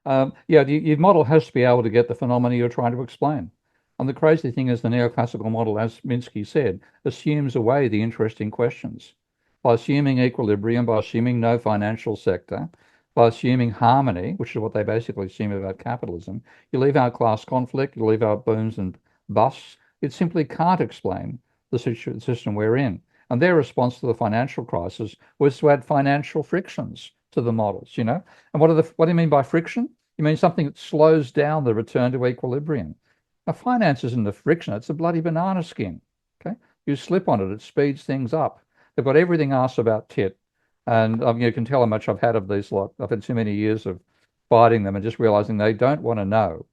Yeah, your model has to be able to get the phenomena you're trying to explain. And the crazy thing is the neoclassical model, as Minsky said, assumes away the interesting questions. By assuming equilibrium, by assuming no financial sector, by assuming harmony, which is what they basically assume about capitalism, you leave out class conflict, you leave out booms and busts. It simply can't explain the system we're in. And their response to the financial crisis was to add financial frictions to the models, you know? And what do you mean by friction? You mean something that slows down the return to equilibrium. Now, finance isn't a friction, it's a bloody banana skin. Okay. You slip on it, it speeds things up. They've got everything asked about tit. And you can tell how much I've had of these lot. I've had too many years of fighting them and just realizing they don't want to know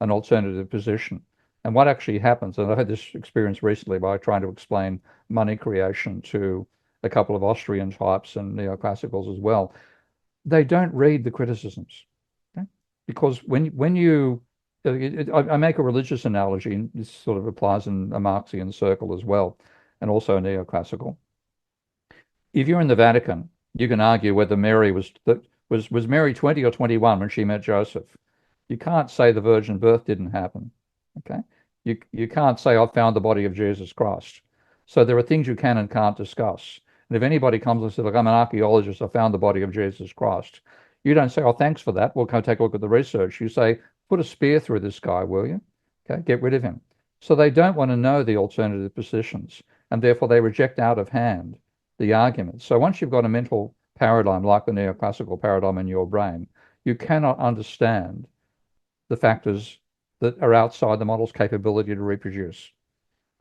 an alternative position. And what actually happens, and I've had this experience recently by trying to explain money creation to a couple of Austrian types and neoclassicals as well. They don't read the criticisms. Okay? Because when you I make a religious analogy, and this sort of applies in a Marxian circle as well, and also neoclassical. If you're in the Vatican, you can argue whether Mary was Mary 20 or 21 when she met Joseph. You can't say the virgin birth didn't happen. Okay? You can't say I found the body of Jesus Christ. So there are things you can and can't discuss. And if anybody comes and says, look, I'm an archaeologist, I found the body of Jesus Christ, you don't say, oh, thanks for that. We'll go take a look at the research. You say, put a spear through this guy, will you? Okay, get rid of him. So they don't want to know the alternative positions, and therefore they reject out of hand the arguments. So once you've got a mental paradigm like the neoclassical paradigm in your brain, you cannot understand the factors that are outside the model's capability to reproduce.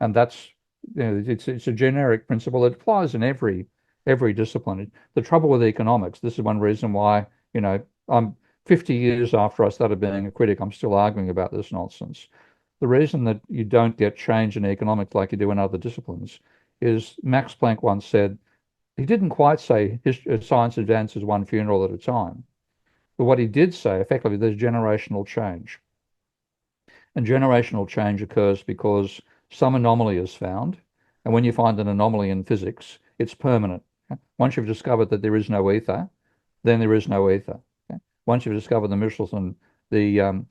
And that's, it's a generic principle. It applies in every discipline. The trouble with economics, this is one reason why, I'm 50 years after I started being a critic, I'm still arguing about this nonsense. The reason that you don't get change in economics like you do in other disciplines is Max Planck once said, he didn't quite say science advances one funeral at a time. But what he did say, effectively, there's generational change. And generational change occurs because some anomaly is found. And when you find an anomaly in physics, it's permanent. Okay? Once you've discovered that there is no ether, then there is no ether. Okay? Once you've discovered the Michelson, the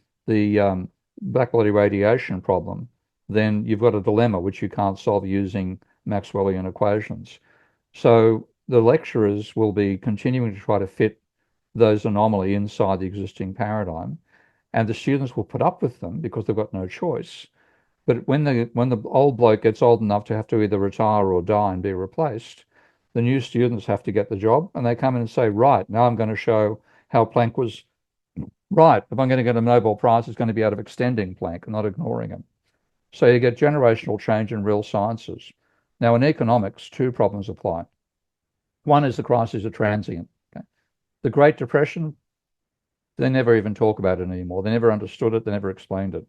black body radiation problem, then you've got a dilemma which you can't solve using Maxwellian equations. So the lecturers will be continuing to try to fit those anomaly inside the existing paradigm, and the students will put up with them because they've got no choice. But when the old bloke gets old enough to have to either retire or die and be replaced, the new students have to get the job, and they come in and say, right, now I'm going to show how Planck was right. If I'm going to get a Nobel Prize, it's going to be out of extending Planck, not ignoring him. So you get generational change in real sciences. Now, in economics, two problems apply. One is the crises are transient. Okay? The Great Depression, they never even talk about it anymore. They never understood it. They never explained it.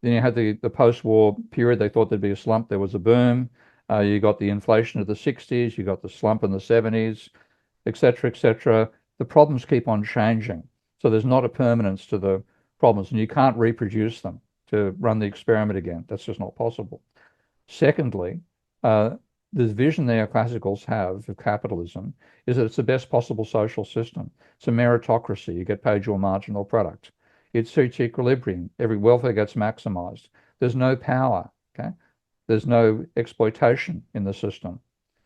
Then you had the post-war period. They thought there'd be a slump. There was a boom. You got the inflation of the 60s. You got the slump in the 70s, et cetera, et cetera. The problems keep on changing. So there's not a permanence to the problems, and you can't reproduce them to run the experiment again. That's just not possible. Secondly, the vision neoclassicals have of capitalism is that it's the best possible social system. It's a meritocracy. You get paid your marginal product. It suits equilibrium. Every welfare gets maximized. There's no power. Okay. There's no exploitation in the system.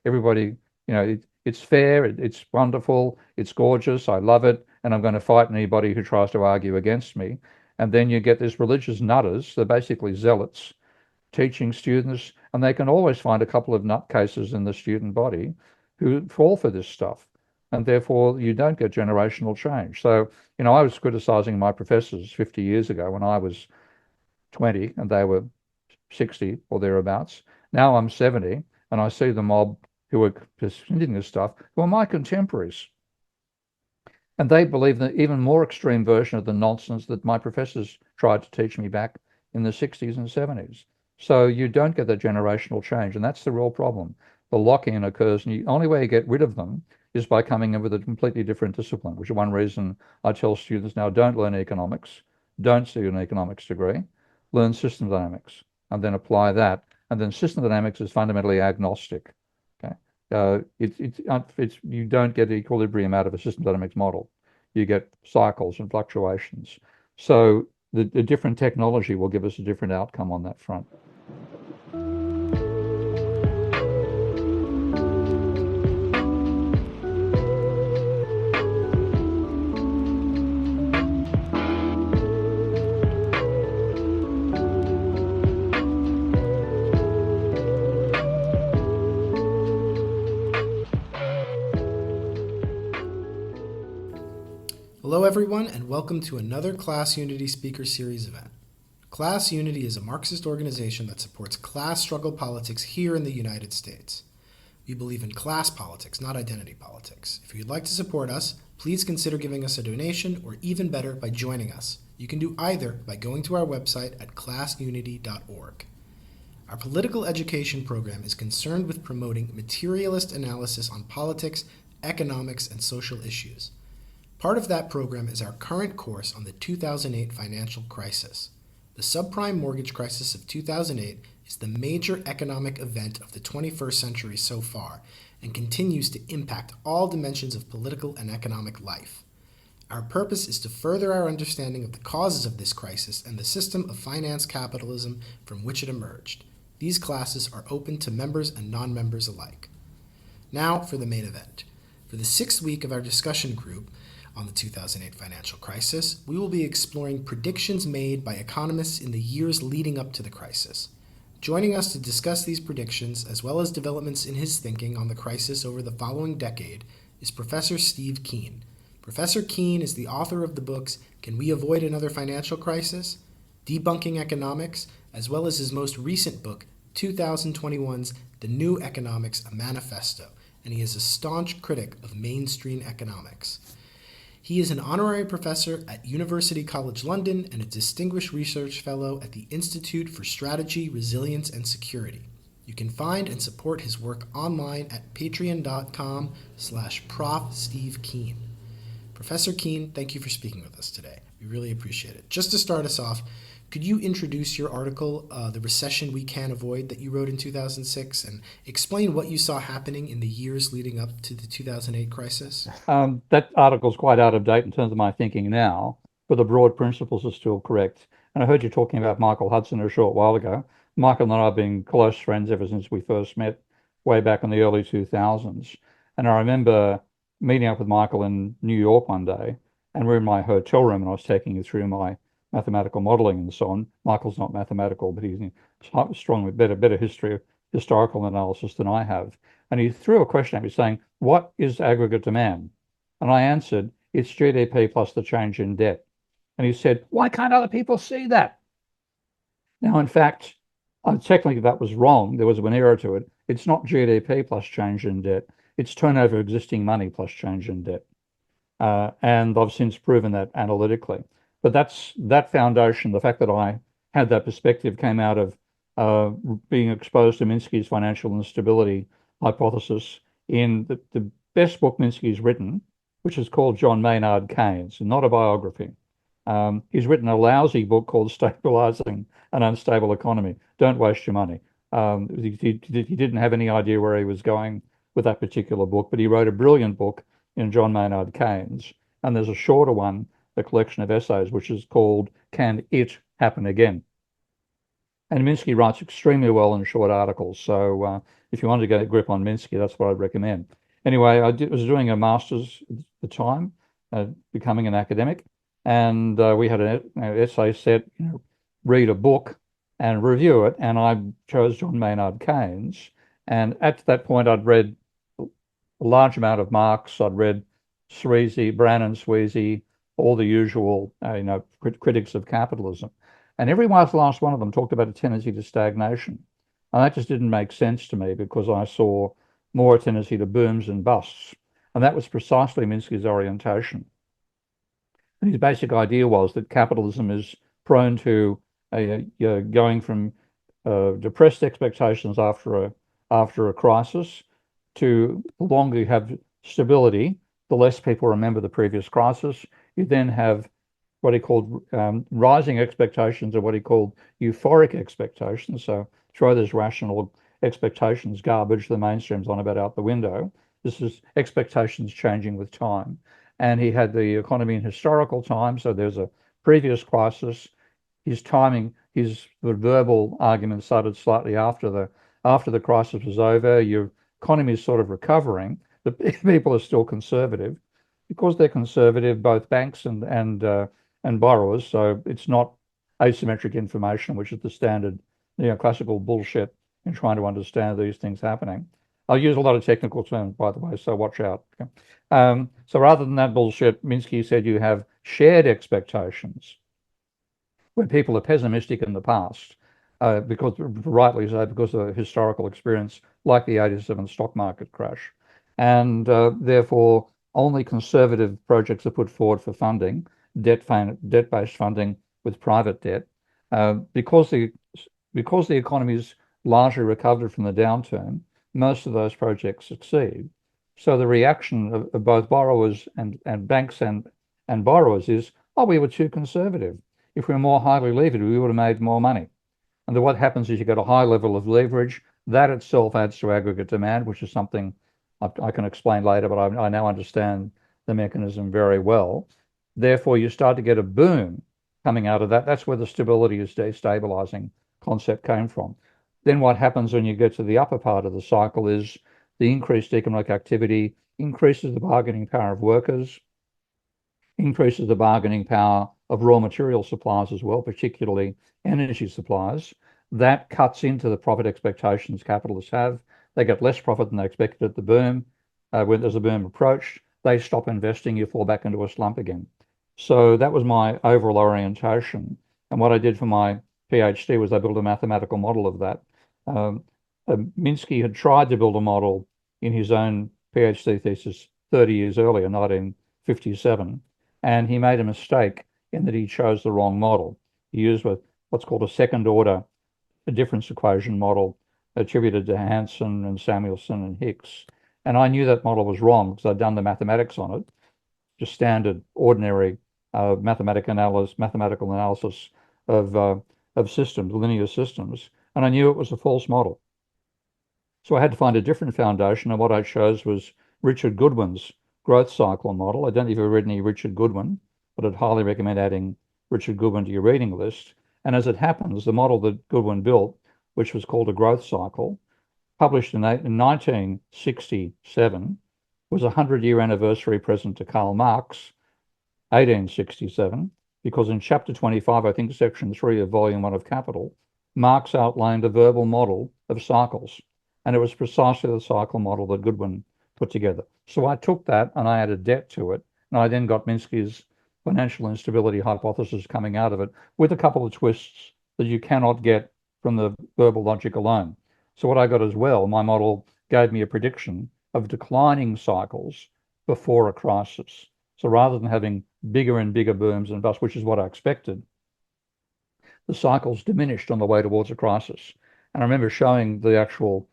Everybody, it's fair. It's wonderful. It's gorgeous. I love it. And I'm going to fight anybody who tries to argue against me. And then you get these religious nutters. They're basically zealots teaching students, and they can always find a couple of nutcases in the student body who fall for this stuff. And therefore, you don't get generational change. So, I was criticizing my professors 50 years ago when I was 20 and they were 60 or thereabouts. Now I'm 70 and I see the mob who are presenting this stuff who are my contemporaries. And they believe the even more extreme version of the nonsense that my professors tried to teach me back in the 60s and 70s. So you don't get that generational change, and that's the real problem. The lock-in occurs, and the only way you get rid of them is by coming in with a completely different discipline, which is one reason I tell students now, don't learn economics, don't see an economics degree, learn system dynamics, and then apply that. And then system dynamics is fundamentally agnostic. Okay, you don't get equilibrium out of a system dynamics model. you get cycles and fluctuations. So the different technology will give us a different outcome on that front. Hello everyone, and welcome to another Class Unity Speaker Series event. Class Unity is a Marxist organization that supports class struggle politics here in the United States. We believe in class politics, not identity politics. If you'd like to support us, please consider giving us a donation, or even better, by joining us. You can do either by going to our website at classunity.org. Our political education program is concerned with promoting materialist analysis on politics, economics, and social issues. Part of that program is our current course on the 2008 financial crisis. The subprime mortgage crisis of 2008 is the major economic event of the 21st century so far, and continues to impact all dimensions of political and economic life. Our purpose is to further our understanding of the causes of this crisis and the system of finance capitalism from which it emerged. These classes are open to members and non-members alike. Now for the main event. For the sixth week of our discussion group on the 2008 financial crisis, we will be exploring predictions made by economists in the years leading up to the crisis. Joining us to discuss these predictions, as well as developments in his thinking on the crisis over the following decade, is Professor Steve Keen. Professor Keen is the author of the books Can We Avoid Another Financial Crisis?, Debunking Economics, as well as his most recent book, 2021's The New Economics, a Manifesto, and he is a staunch critic of mainstream economics. He is an honorary professor at University College London and a distinguished research fellow at the Institute for Strategy, Resilience, and Security. You can find and support his work online at patreon.com/Prof. Steve Keen. Professor Keen, thank you for speaking with us today. We really appreciate it. Just to start us off, could you introduce your article, The Recession We Can't Avoid, that you wrote in 2006, and explain what you saw happening in the years leading up to the 2008 crisis? That article is quite out of date in terms of my thinking now, but the broad principles are still correct. And I heard you talking about Michael Hudson a short while ago. Michael and I have been close friends ever since we first met way back in the early 2000s. And I remember meeting up with Michael in New York one day, and we're in my hotel room, and I was taking you through my mathematical modeling and so on. Michael's not mathematical, but he's strong with better historical analysis than I have. And he threw a question at me saying, what is aggregate demand? And I answered, it's GDP plus the change in debt. And he said, why can't other people see that? Now, in fact, technically that was wrong. There was an error to it. It's not GDP plus change in debt. It's turnover of existing money plus change in debt. And I've since proven that analytically. But that foundation, the fact that I had that perspective, came out of being exposed to Minsky's financial instability hypothesis in the best book Minsky's written, which is called John Maynard Keynes, not a biography. He's written a lousy book called Stabilizing an Unstable Economy. Don't waste your money. He didn't have any idea where he was going with that particular book, but he wrote a brilliant book in John Maynard Keynes. And there's a shorter one, a collection of essays, which is called Can It Happen Again? And Minsky writes extremely well in short articles. So if you want to get a grip on Minsky, that's what I'd recommend. Anyway, I was doing a master's at the time, becoming an academic. And we had an essay set, read a book and review it. And I chose John Maynard Keynes. And at that point, I'd read a large amount of Marx. I'd read Brannon Sweezy, all the usual, critics of capitalism. And every last one of them talked about a tendency to stagnation. And that just didn't make sense to me because I saw more a tendency to booms and busts. And that was precisely Minsky's orientation. And his basic idea was that capitalism is prone to going from depressed expectations after a crisis to the longer you have stability, the less people remember the previous crisis. You then have what he called rising expectations, or what he called euphoric expectations. So throw those rational expectations garbage the mainstream's on about out the window. This is expectations changing with time. and he had the economy in historical time. So there's a previous crisis. His timing, his the verbal argument started slightly after the crisis was over. Your economy is sort of recovering. The people are still conservative because they're conservative, both banks and borrowers. So it's not asymmetric information, which is the standard neoclassical bullshit in trying to understand these things happening. I'll use a lot of technical terms, by the way, so watch out. Okay? So rather than that bullshit, Minsky said you have shared expectations where people are pessimistic in the past, because rightly so, because of historical experience, like the '87 stock market crash, and therefore only conservative projects are put forward for funding, debt-based funding with private debt, because the economy's largely recovered from the downturn. Most of those projects succeed. So the reaction of both borrowers and banks and borrowers is, oh, we were too conservative. If we were more highly levered, we would have made more money. And then what happens is you get a high level of leverage. That itself adds to aggregate demand, which is something I can explain later, but I now understand the mechanism very well. Therefore, you start to get a boom coming out of that. That's where the stability is destabilizing concept came from. Then what happens when you get to the upper part of the cycle is the increased economic activity increases the bargaining power of workers, increases the bargaining power of raw material suppliers as well, particularly energy suppliers. That cuts into the profit expectations capitalists have. They get less profit than they expected at the boom. When there's a boom approached, they stop investing, you fall back into a slump again. So that was my overall orientation. And what I did for my PhD was I built a mathematical model of that. Um, Minsky had tried to build a model in his own PhD thesis 30 years earlier, 1957, and he made a mistake in that he chose the wrong model. He used what's called a second order difference equation model attributed to Hansen and Samuelson and Hicks. And I knew that model was wrong because I'd done the mathematics on it, just standard, ordinary mathematical analysis of systems, linear systems, and I knew it was a false model. So I had to find a different foundation, and what I chose was Richard Goodwin's growth cycle model. I don't know if you've read any Richard Goodwin, but I'd highly recommend adding Richard Goodwin to your reading list. And as it happens, the model that Goodwin built, which was called a growth cycle, published in 1967, was a 100-year anniversary present to Karl Marx, 1867, because in chapter 25, I think section 3 of volume 1 of Capital, Marx outlined a verbal model of cycles. And it was precisely the cycle model that Goodwin put together. So I took that and I added debt to it. And I then got Minsky's financial instability hypothesis coming out of it with a couple of twists that you cannot get from the verbal logic alone. So what I got as well, my model gave me a prediction of declining cycles before a crisis. So rather than having bigger and bigger booms and busts, which is what I expected, the cycles diminished on the way towards a crisis. And I remember showing the actual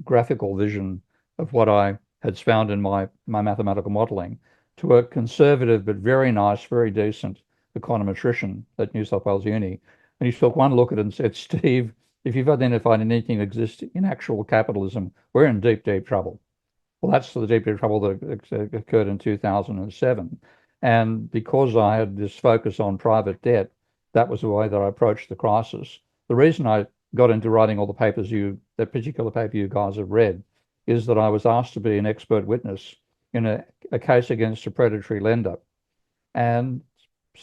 graphical vision of what I had found in my mathematical modeling to a conservative but very nice, very decent econometrician at New South Wales Uni. And he took one look at it and said, Steve, if you've identified anything that exists in actual capitalism, we're in deep, deep trouble. Well, that's the deep, deep trouble that occurred in 2007. And because I had this focus on private debt, that was the way that I approached the crisis. The reason I got into writing all the papers that particular paper you guys have read, is that I was asked to be an expert witness in a case against a predatory lender. And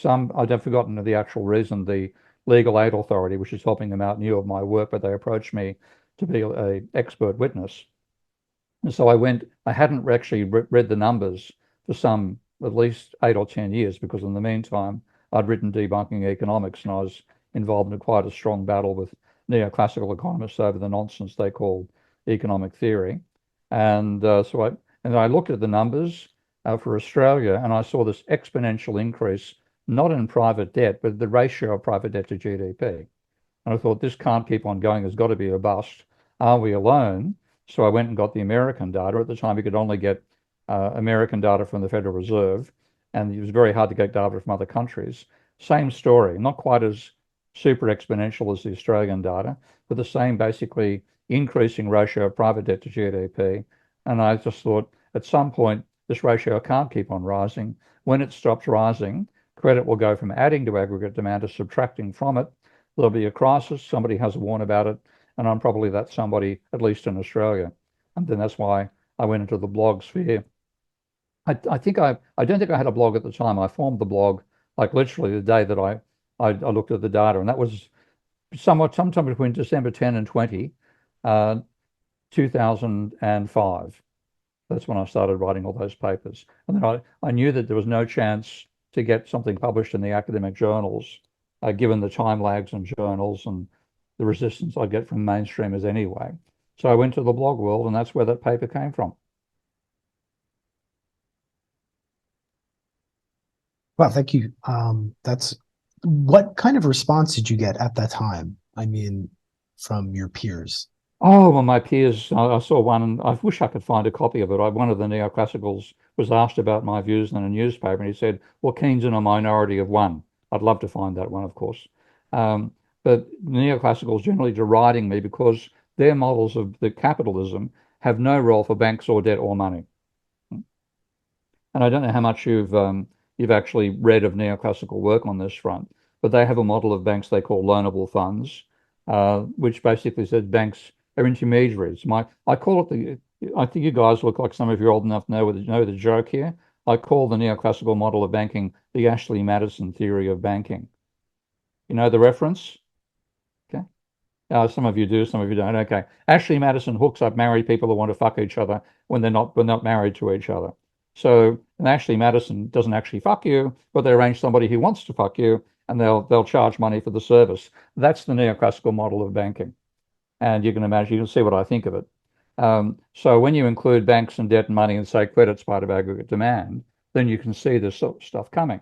I've forgotten the actual reason, the legal aid authority, which is helping them out, knew of my work, but they approached me to be an expert witness. And so I hadn't actually read the numbers for some at least 8 or 10 years, because in the meantime, I'd written Debunking Economics and I was involved in quite a strong battle with neoclassical economists over the nonsense they called economic theory. And I looked at the numbers for Australia and I saw this exponential increase, not in private debt, but the ratio of private debt to GDP. And I thought, this can't keep on going. There's got to be a bust. Are we alone? So I went and got the American data. At the time, you could only get American data from the Federal Reserve, and it was very hard to get data from other countries. Same story, not quite as super exponential as the Australian data, but the same basically increasing ratio of private debt to GDP. And I just thought at some point, this ratio can't keep on rising. When it stops rising, credit will go from adding to aggregate demand to subtracting from it. There'll be a crisis. Somebody has a warn about it, and I'm probably that somebody, at least in Australia. And then that's why I went into the blog sphere. I don't think I had a blog at the time. I formed the blog like literally the day that I looked at the data, and that was sometime between December 10 and 20, uh, 2005. That's when I started writing all those papers. And then I knew that there was no chance to get something published in the academic journals, given the time lags in journals and the resistance I'd get from mainstreamers anyway. So I went to the blog world, and that's where that paper came from. Well, thank you. That's what kind of response did you get at that time? I mean, from your peers. Oh, well, my peers, I saw one, and I wish I could find a copy of it. One of the neoclassicals was asked about my views in a newspaper, and he said, well, Keynes in a minority of one. I'd love to find that one, of course. Um, but neoclassicals generally deriding me because their models of the capitalism have no role for banks or debt or money. And I don't know how much you've actually read of neoclassical work on this front, but they have a model of banks they call loanable funds, which basically says banks are intermediaries. I call it the. I think you guys look like some of you are old enough to know the joke here. I call the neoclassical model of banking the Ashley Madison theory of banking. You know the reference? Okay. Some of you do, some of you don't. Okay. Ashley Madison hooks up married people who want to fuck each other when they're not married to each other. So and Ashley Madison doesn't actually fuck you, but they arrange somebody who wants to fuck you, and they'll charge money for the service. That's the neoclassical model of banking, and you can imagine, you can see what I think of it. So when you include banks and debt and money and say credit's part of aggregate demand, then you can see this sort of stuff coming.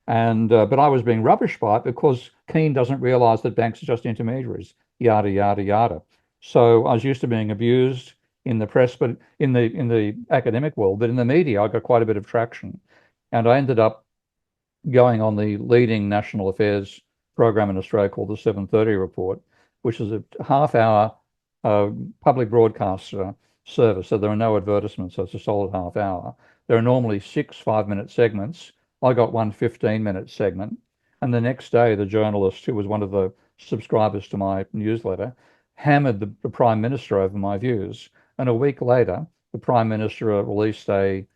And but I was being rubbished by it because Keane doesn't realize that banks are just intermediaries, yada yada yada. So I was used to being abused in the press, but in the academic world, but in the media, I got quite a bit of traction, and I ended up going on the leading national affairs program in Australia called the 7:30 Report, which is a half-hour uh, public broadcaster service. So there are no advertisements, so it's a solid half hour. There are normally 6 5-minute segments. I got one 15-minute segment. And the next day, the journalist, who was one of the subscribers to my newsletter, hammered the Prime Minister over my views. And a week later, the Prime Minister released a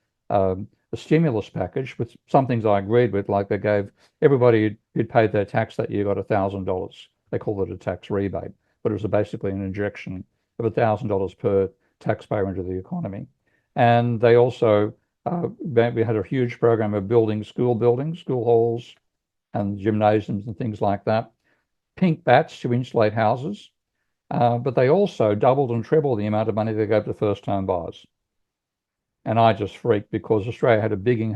stimulus package with some things I agreed with, like they gave everybody who'd paid their tax that year got $1,000. They called it a tax rebate, but it was basically an injection of $1,000 per taxpayer into the economy. And they also we had a huge program of building, school halls, and gymnasiums and things like that. Pink bats to insulate houses, but they also doubled and trebled the amount of money they gave to first-time buyers. And I just freaked because Australia had a bigger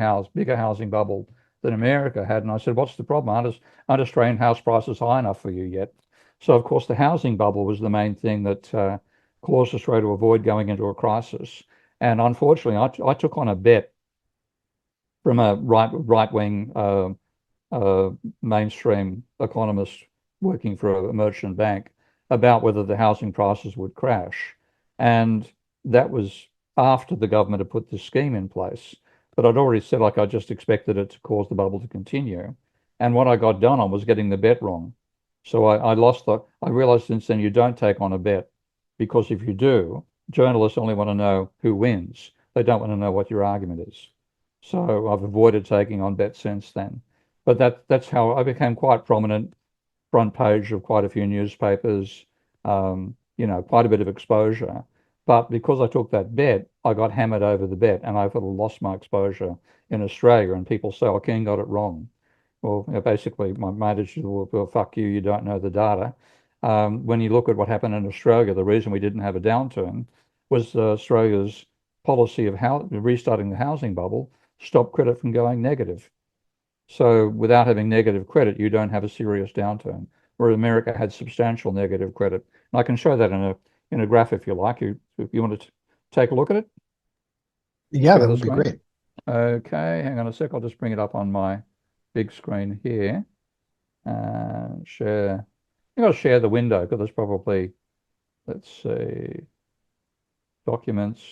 housing bubble than America had. And I said, what's the problem? Aren't Australian house prices high enough for you yet? So, of course, the housing bubble was the main thing that caused Australia to avoid going into a crisis. And unfortunately, I took on a bet from a right-wing mainstream economist working for a merchant bank about whether the housing prices would crash. And that was after the government had put this scheme in place. But I'd already said, like, I just expected it to cause the bubble to continue. And what I got done on was getting the bet wrong. So I realized since then you don't take on a bet because if you do, journalists only want to know who wins. They don't want to know what your argument is. So I've avoided taking on bets since then. But that's how I became quite prominent, front page of quite a few newspapers, quite a bit of exposure. But because I took that bet, I got hammered over the bet, and I've sort of lost my exposure in Australia. And people say, "Oh, Ken got it wrong." Well, basically, my attitude was, "Well, fuck you, you don't know the data." When you look at what happened in Australia, the reason we didn't have a downturn was Australia's policy of restarting the housing bubble stopped credit from going negative. So without having negative credit, you don't have a serious downturn. Where America had substantial negative credit. And I can show that in a graph if you like. If you want to take a look at it, Yeah, share that the would be screen. great. Okay, hang on a sec. I'll just bring it up on my big screen here and share. I'm going to share the window because there's probably, let's see, documents.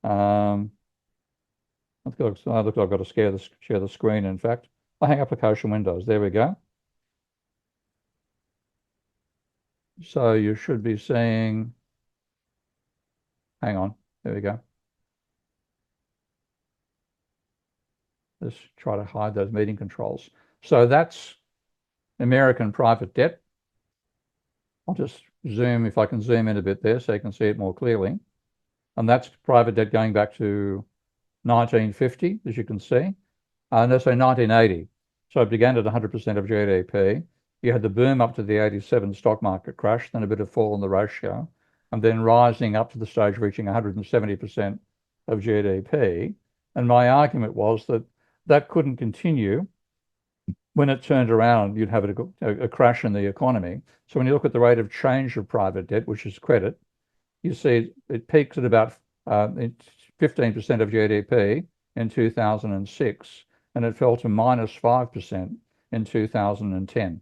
Um, Look, I've got to share the screen, in fact. I hang application windows. There we go. So you should be seeing, hang on, there we go. Let's try to hide those meeting controls. So that's American private debt. I'll just zoom, if I can zoom in a bit there so you can see it more clearly. And that's private debt going back to 1950, as you can see. No, so 1980. So it began at 100% of GDP. You had the boom up to the 87 stock market crash, then a bit of fall in the ratio, and then rising up to the stage reaching 170% of GDP. And my argument was that that couldn't continue. When it turned around, you'd have a crash in the economy. So when you look at the rate of change of private debt, which is credit, you see it peaks at about 15% of GDP in 2006, and it fell to -5% in 2010.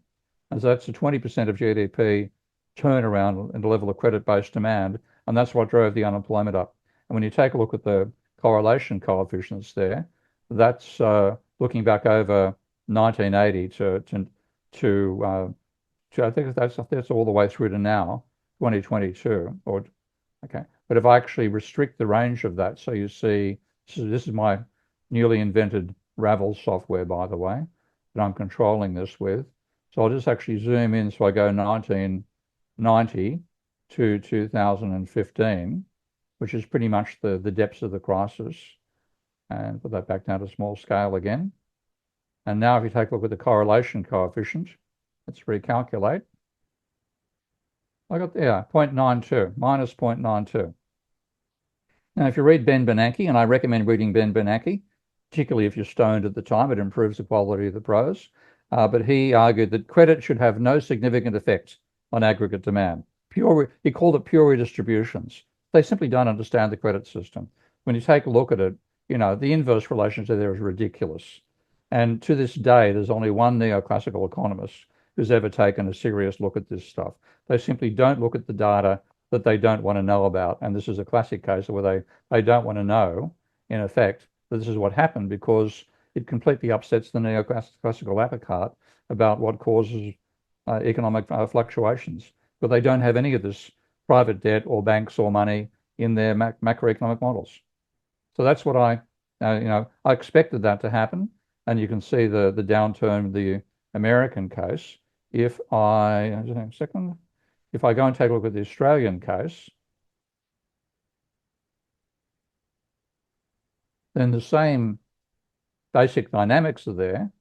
And so that's a 20% of GDP turnaround in the level of credit-based demand, and that's what drove the unemployment up. And when you take a look at the correlation coefficients there, that's looking back over 1980 to I think that's all the way through to now, 2022, or okay. But if I actually restrict the range of that, so you see, this is my newly invented Ravel software, by the way, that I'm controlling this with. So I'll just actually zoom in. So I go 1990 to 2015, which is pretty much the depths of the crisis, and put that back down to small scale again. And now if you take a look at the correlation coefficient, let's recalculate. I got, yeah, 0.92, minus 0.92. Now, if you read Ben Bernanke, and I recommend reading Ben Bernanke, particularly if you're stoned at the time, it improves the quality of the prose. But he argued that credit should have no significant effect on aggregate demand. He called it pure redistributions. They simply don't understand the credit system. When you take a look at it, the inverse relationship there is ridiculous. And to this day, there's only one neoclassical economist who's ever taken a serious look at this stuff. They simply don't look at the data that they don't want to know about. And this is a classic case where they don't want to know, in effect, that this is what happened, because it completely upsets the neoclassical apple cart about what causes economic fluctuations. But they don't have any of this private debt or banks or money in their macroeconomic models. So that's what I expected that to happen. And you can see the downturn of the American case. If I, just a second, if I go and take a look at the Australian case, then the same basic dynamics are there,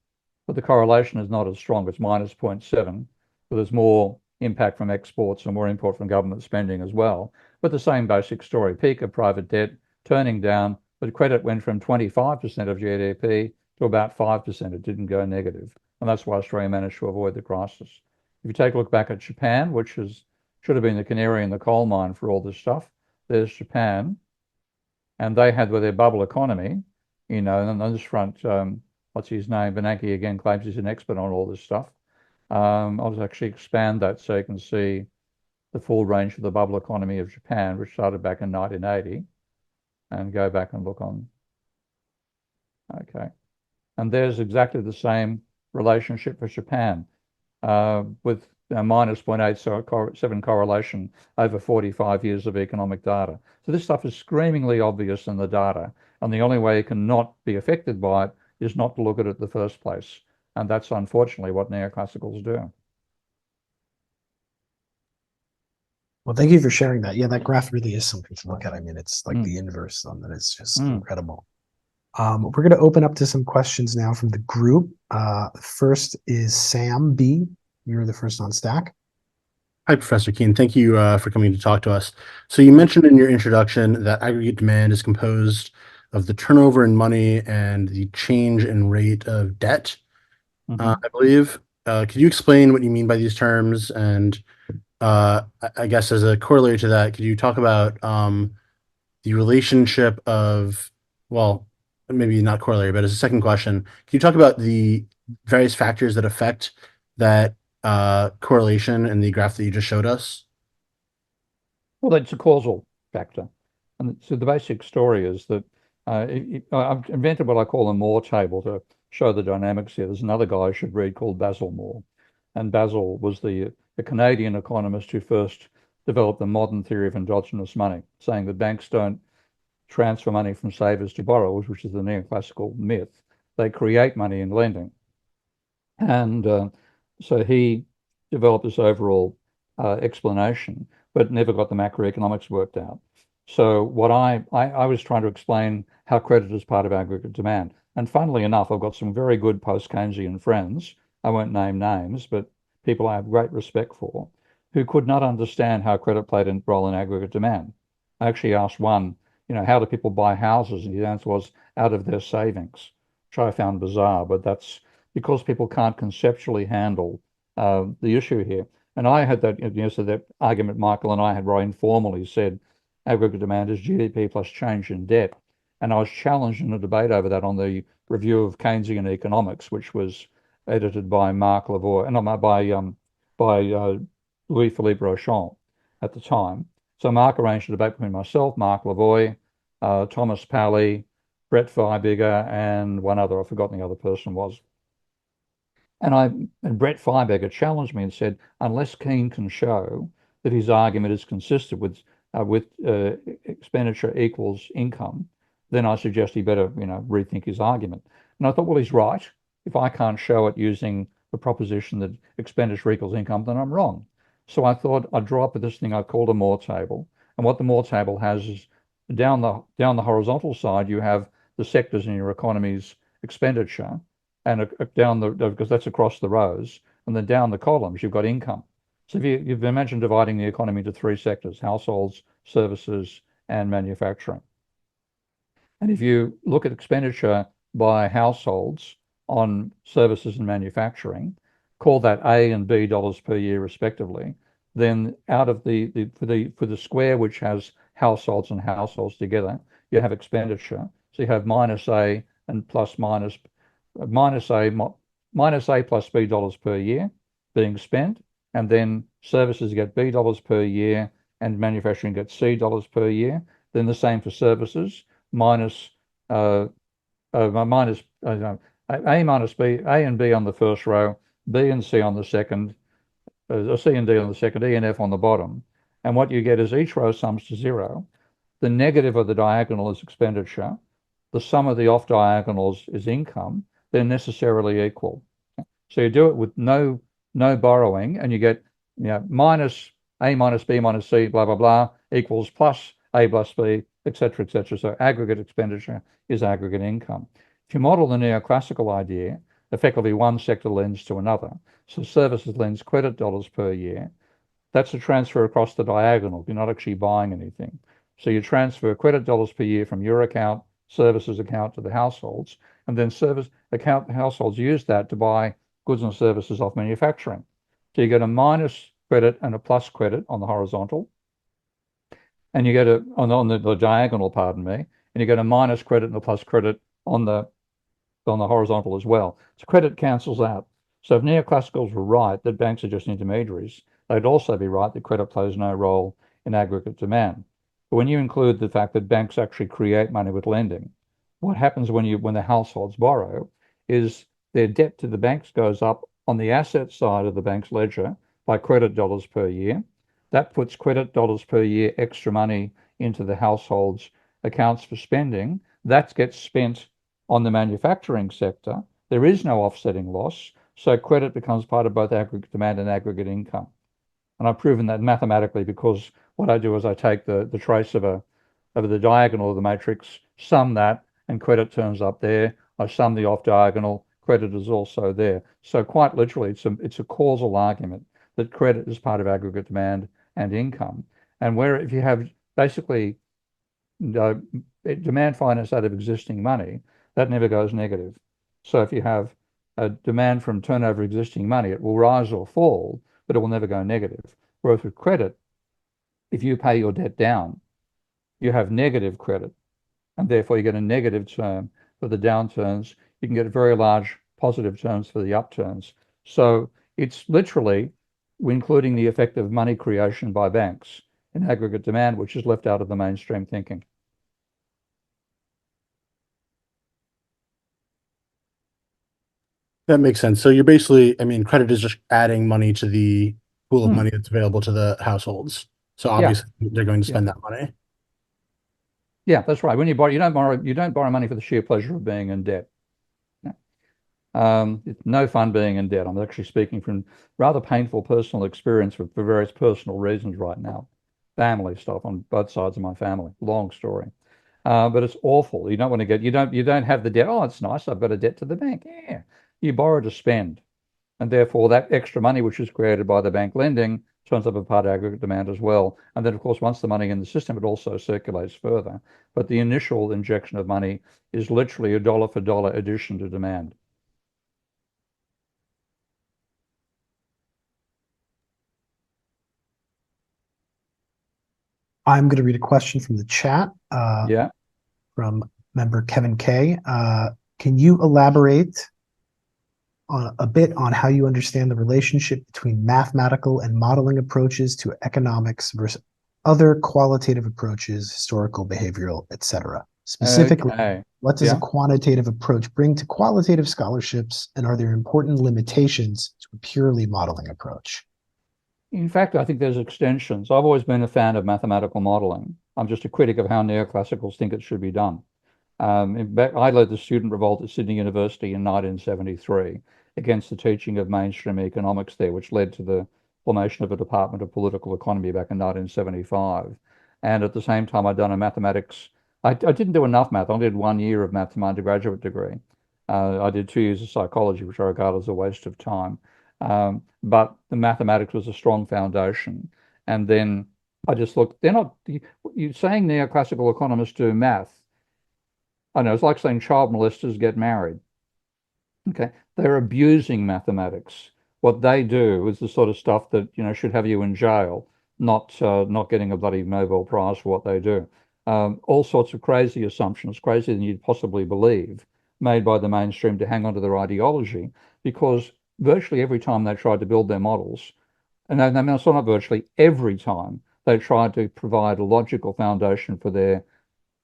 but the correlation is not as strong. It's minus 0.7, but there's more impact from exports and more import from government spending as well. But the same basic story, peak of private debt, turning down, but credit went from 25% of GDP to about 5%. It didn't go negative. And that's why Australia managed to avoid the crisis. If you take a look back at Japan, which should have been the canary in the coal mine for all this stuff, there's Japan, and they had with their bubble economy, and on this front, what's his name? Bernanke again claims he's an expert on all this stuff. I'll just actually expand that so you can see the full range of the bubble economy of Japan, which started back in 1980, and go back and look on. Okay. And there's exactly the same relationship for Japan, with minus 0.87 correlation over 45 years of economic data. So this stuff is screamingly obvious in the data, and the only way it can not be affected by it is not to look at it in the first place. And that's unfortunately what neoclassicals do. Well, thank you for sharing that. Yeah, that graph really is something to look at. I mean, it's like the inverse on that. It's just incredible. We're going to open up to some questions now from the group. First is Sam B. You're the first on stack. Hi, Professor Keen. Thank you for coming to talk to us. So you mentioned in your introduction that aggregate demand is composed of the turnover in money and the change in rate of debt, I believe. Could you explain what you mean by these terms? And I guess as a corollary to that, could you talk about the relationship of, well, maybe not corollary, but as a second question, can you talk about the various factors that affect that correlation in the graph that you just showed us? Well, it's a causal factor. And so the basic story is that I've invented what I call a Moore table to show the dynamics here. There's another guy I should read called Basil Moore. And Basil was the Canadian economist who first developed the modern theory of endogenous money, saying that banks don't transfer money from savers to borrowers, which is the neoclassical myth. They create money in lending. And so he developed this overall explanation, but never got the macroeconomics worked out. So what I was trying to explain how credit is part of aggregate demand. And funnily enough, I've got some very good post-Keynesian friends, I won't name names, but people I have great respect for, who could not understand how credit played a role in aggregate demand. I actually asked one, how do people buy houses? And the answer was out of their savings, which I found bizarre, but that's because people can't conceptually handle the issue here. And I had that, so that argument Michael and I had, where I informally said aggregate demand is GDP plus change in debt. And I was challenged in a debate over that on the review of Keynesian economics, which was edited by Mark Lavoie, and not by Louis Philippe Rochon at the time. So Mark arranged a debate between myself, Mark Lavoie, Thomas Pally, Brett Feiberger, and one other. I've forgotten the other person was. And Brett Feiberger challenged me and said, unless Keane can show that his argument is consistent with expenditure equals income, then I suggest he better, rethink his argument. And I thought, well, he's right. If I can't show it using the proposition that expenditure equals income, then I'm wrong. So I thought I'd draw up this thing I called a Moore table. And what the Moore table has is down the horizontal side, you have the sectors in your economy's expenditure, and because that's across the rows, and then down the columns, you've got income. So if you've imagined dividing the economy into three sectors: households, services, and manufacturing. And if you look at expenditure by households on services and manufacturing, call that A and B dollars per year respectively, then out of for the square which has households and households together, you have expenditure. So you have minus A and minus A plus B dollars per year being spent, and then services get B dollars per year and manufacturing gets C dollars per year. Then the same for services, minus minus A minus B, A and B on the first row, B and C on the second, C and D on the second, E and F on the bottom. And what you get is each row sums to zero. The negative of the diagonal is expenditure. The sum of the off diagonals is income. They're necessarily equal. So you do it with no borrowing, and you get minus A minus B minus C, blah, blah, blah, equals plus A plus B, etc., etc. So aggregate expenditure is aggregate income. If you model the neoclassical idea, effectively one sector lends to another. So services lends credit dollars per year. That's a transfer across the diagonal. You're not actually buying anything. So you transfer credit dollars per year from your account, services account, to the households, and then households use that to buy goods and services off manufacturing. So you get a minus credit and a plus credit on the horizontal, and you get on the diagonal, pardon me, and you get a minus credit and a plus credit on the horizontal as well. So credit cancels out. So if neoclassicals were right that banks are just intermediaries, they'd also be right that credit plays no role in aggregate demand. But when you include the fact that banks actually create money with lending, what happens when the households borrow is their debt to the banks goes up on the asset side of the bank's ledger by credit dollars per year. That puts credit dollars per year extra money into the households' accounts for spending. That gets spent on the manufacturing sector. There is no offsetting loss, so credit becomes part of both aggregate demand and aggregate income. And I've proven that mathematically, because what I do is I take the trace of the diagonal of the matrix, sum that, and credit turns up there. I sum the off diagonal, credit is also there. So quite literally, it's a causal argument that credit is part of aggregate demand and income. And where if you have basically demand finance out of existing money, that never goes negative. So if you have a demand from turnover existing money, it will rise or fall, but it will never go negative. Whereas with credit, if you pay your debt down, you have negative credit, and therefore you get a negative term for the downturns. You can get very large positive terms for the upturns. So it's literally including the effect of money creation by banks in aggregate demand, which is left out of the mainstream thinking. That makes sense. So you're basically, I mean, credit is just adding money to the pool of Hmm. money that's available to the households. So Yeah, obviously they're going to yeah, spend that money. yeah. That's right. When you borrow, you don't borrow money for the sheer pleasure of being in debt. No. It's no fun being in debt. I'm actually speaking from rather painful personal experience for various personal reasons right now. Family stuff on both sides of my family. Long story. But it's awful. You don't want to you don't have the debt. Oh, it's nice. I've got a debt to the bank. Yeah. You borrow to spend. And therefore that extra money which is created by the bank lending turns up a part of aggregate demand as well. And then of course, once the money in the system, it also circulates further. But the initial injection of money is literally a dollar for dollar addition to demand. I'm going to read a question from the chat Yeah. from member Kevin K. Can you elaborate on a bit on how you understand the relationship between mathematical and modeling approaches to economics versus other qualitative approaches, historical, behavioral, etc.? Specifically, Okay. what does a Yeah. quantitative approach bring to qualitative scholarships, and are there important limitations to a purely modeling approach? In fact, I think there's extensions. I've always been a fan of mathematical modeling. I'm just a critic of how neoclassicals think it should be done. I led the student revolt at Sydney University in 1973 against the teaching of mainstream economics there, which led to the formation of a Department of Political Economy back in 1975. And at the same time, I'd done a mathematics. I didn't do enough math. I only did 1 year of math to my undergraduate degree. I did 2 years of psychology, which I regard as a waste of time. But the mathematics was a strong foundation. And then I just looked, they're not, you're saying neoclassical economists do math. I know it's like saying child molesters get married. Okay, they're abusing mathematics. What they do is the sort of stuff that should have you in jail, not getting a bloody Nobel Prize for what they do. All sorts of crazy assumptions, crazier than you'd possibly believe, made by the mainstream to hang on to their ideology, because virtually every time they tried to build their models, and it's not virtually every time they tried to provide a logical foundation for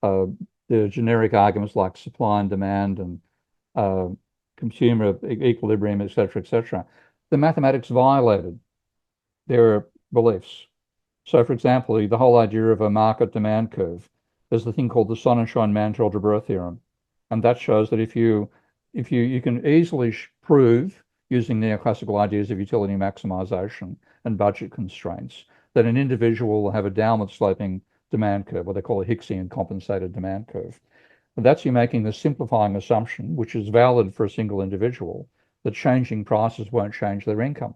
uh, their generic arguments like supply and demand and uh, consumer equilibrium, etc., etc., the mathematics violated their beliefs. So, for example, the whole idea of a market demand curve, there's the thing called the Sonnenschein-Mantel algebra theorem, and that shows that if you can easily prove using neoclassical ideas of utility maximization and budget constraints that an individual will have a downward sloping demand curve, what they call a Hicksian compensated demand curve. And that's you making the simplifying assumption, which is valid for a single individual, that changing prices won't change their income.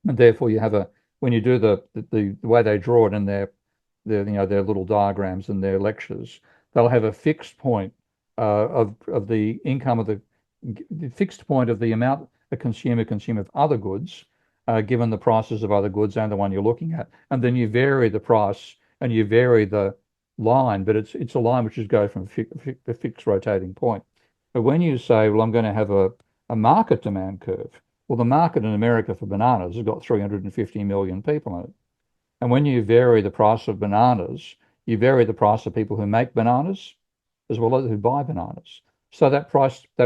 And therefore you have when you do the way they draw it in their little diagrams in their lectures, they'll have a fixed point of the income of the fixed point of the amount a consumer consume of other goods, given the prices of other goods and the one you're looking at. And then you vary the price and you vary the line, but it's a line which is go from a fixed rotating point. But when you say, well, I'm going to have a market demand curve, well, the market in America for bananas has got 350 million people in it. And when you vary the price of bananas, you vary the price of people who make bananas as well as who buy bananas. So that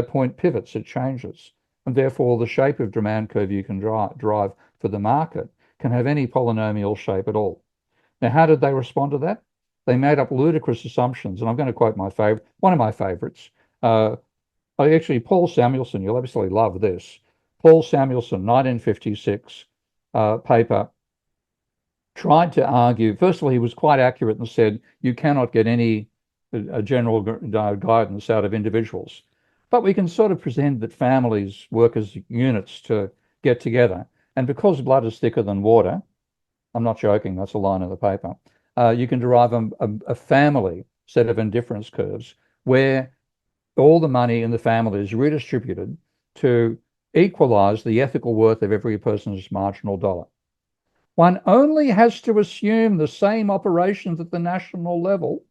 point pivots, it changes. And therefore, the shape of demand curve you can drive for the market can have any polynomial shape at all. Now, how did they respond to that? They made up ludicrous assumptions. And I'm going to quote one of my favorites. Uh, Actually, Paul Samuelson, you'll absolutely love this. Paul Samuelson, 1956 paper, tried to argue. First of all, he was quite accurate and said you cannot get any general guidance out of individuals. But we can sort of pretend that families work as units to get together. And because blood is thicker than water, I'm not joking, that's a line in the paper, you can derive a family set of indifference curves where all the money in the family is redistributed to equalize the ethical worth of every person's marginal dollar. One only has to assume the same operations at the national level.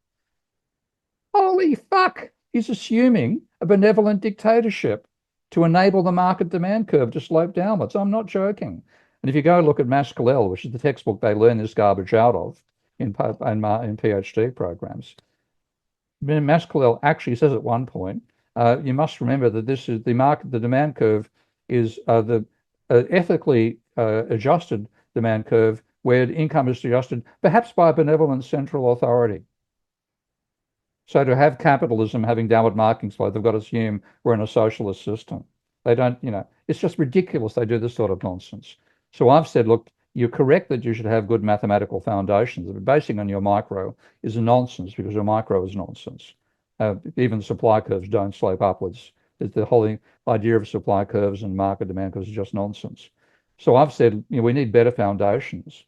Holy fuck! He's assuming a benevolent dictatorship to enable the market demand curve to slope downwards. I'm not joking. And if you go look at Maskell, which is the textbook they learn this garbage out of in PhD programs, Maskell actually says at one point You must remember that this is the market. The demand curve is the ethically adjusted demand curve, where income is adjusted perhaps by a benevolent central authority. So to have capitalism having downward marking slope, they've got to assume we're in a socialist system. They don't, it's just ridiculous they do this sort of nonsense. So I've said, look, you're correct that you should have good mathematical foundations, but basing on your micro is a nonsense because your micro is nonsense. Even supply curves don't slope upwards. The whole idea of supply curves and market demand curves is just nonsense. So I've said, we need better foundations.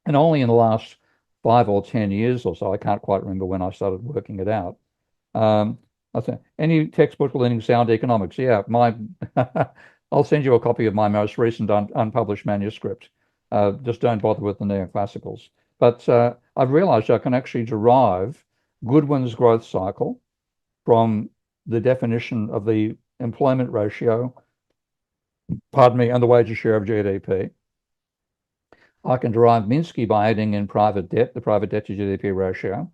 And only in the last 5 or 10 years or so, I can't quite remember when I started working it out. I think any textbook learning sound economics. Yeah, I'll send you a copy of my most recent unpublished manuscript. Just don't bother with the neoclassicals. But I've realized I can actually derive Goodwin's growth cycle from the definition of the employment ratio, pardon me, and the wages share of GDP. I can derive Minsky by adding in private debt, the private debt to GDP ratio,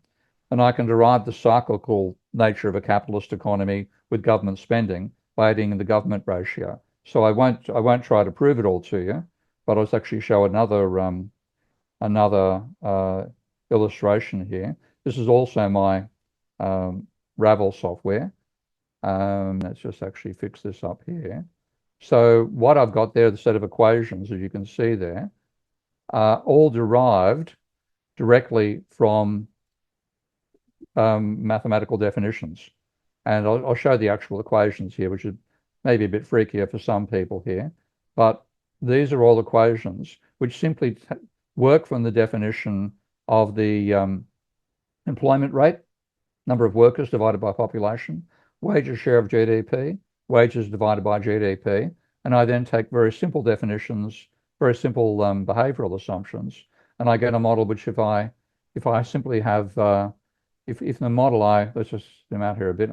and I can derive the cyclical nature of a capitalist economy with government spending by adding in the government ratio. So I won't try to prove it all to you, but I'll actually show another illustration here. This is also my Ravel software. Let's just actually fix this up here. So what I've got there, the set of equations, as you can see there, are all derived directly from mathematical definitions. And I'll show the actual equations here, which is maybe a bit freakier for some people here. But these are all equations which simply work from the definition of the employment rate, number of workers divided by population, wages share of GDP, wages divided by GDP, and I then take very simple definitions, very simple behavioral assumptions, and I get a model which if I simply have if the model let's just zoom out here a bit.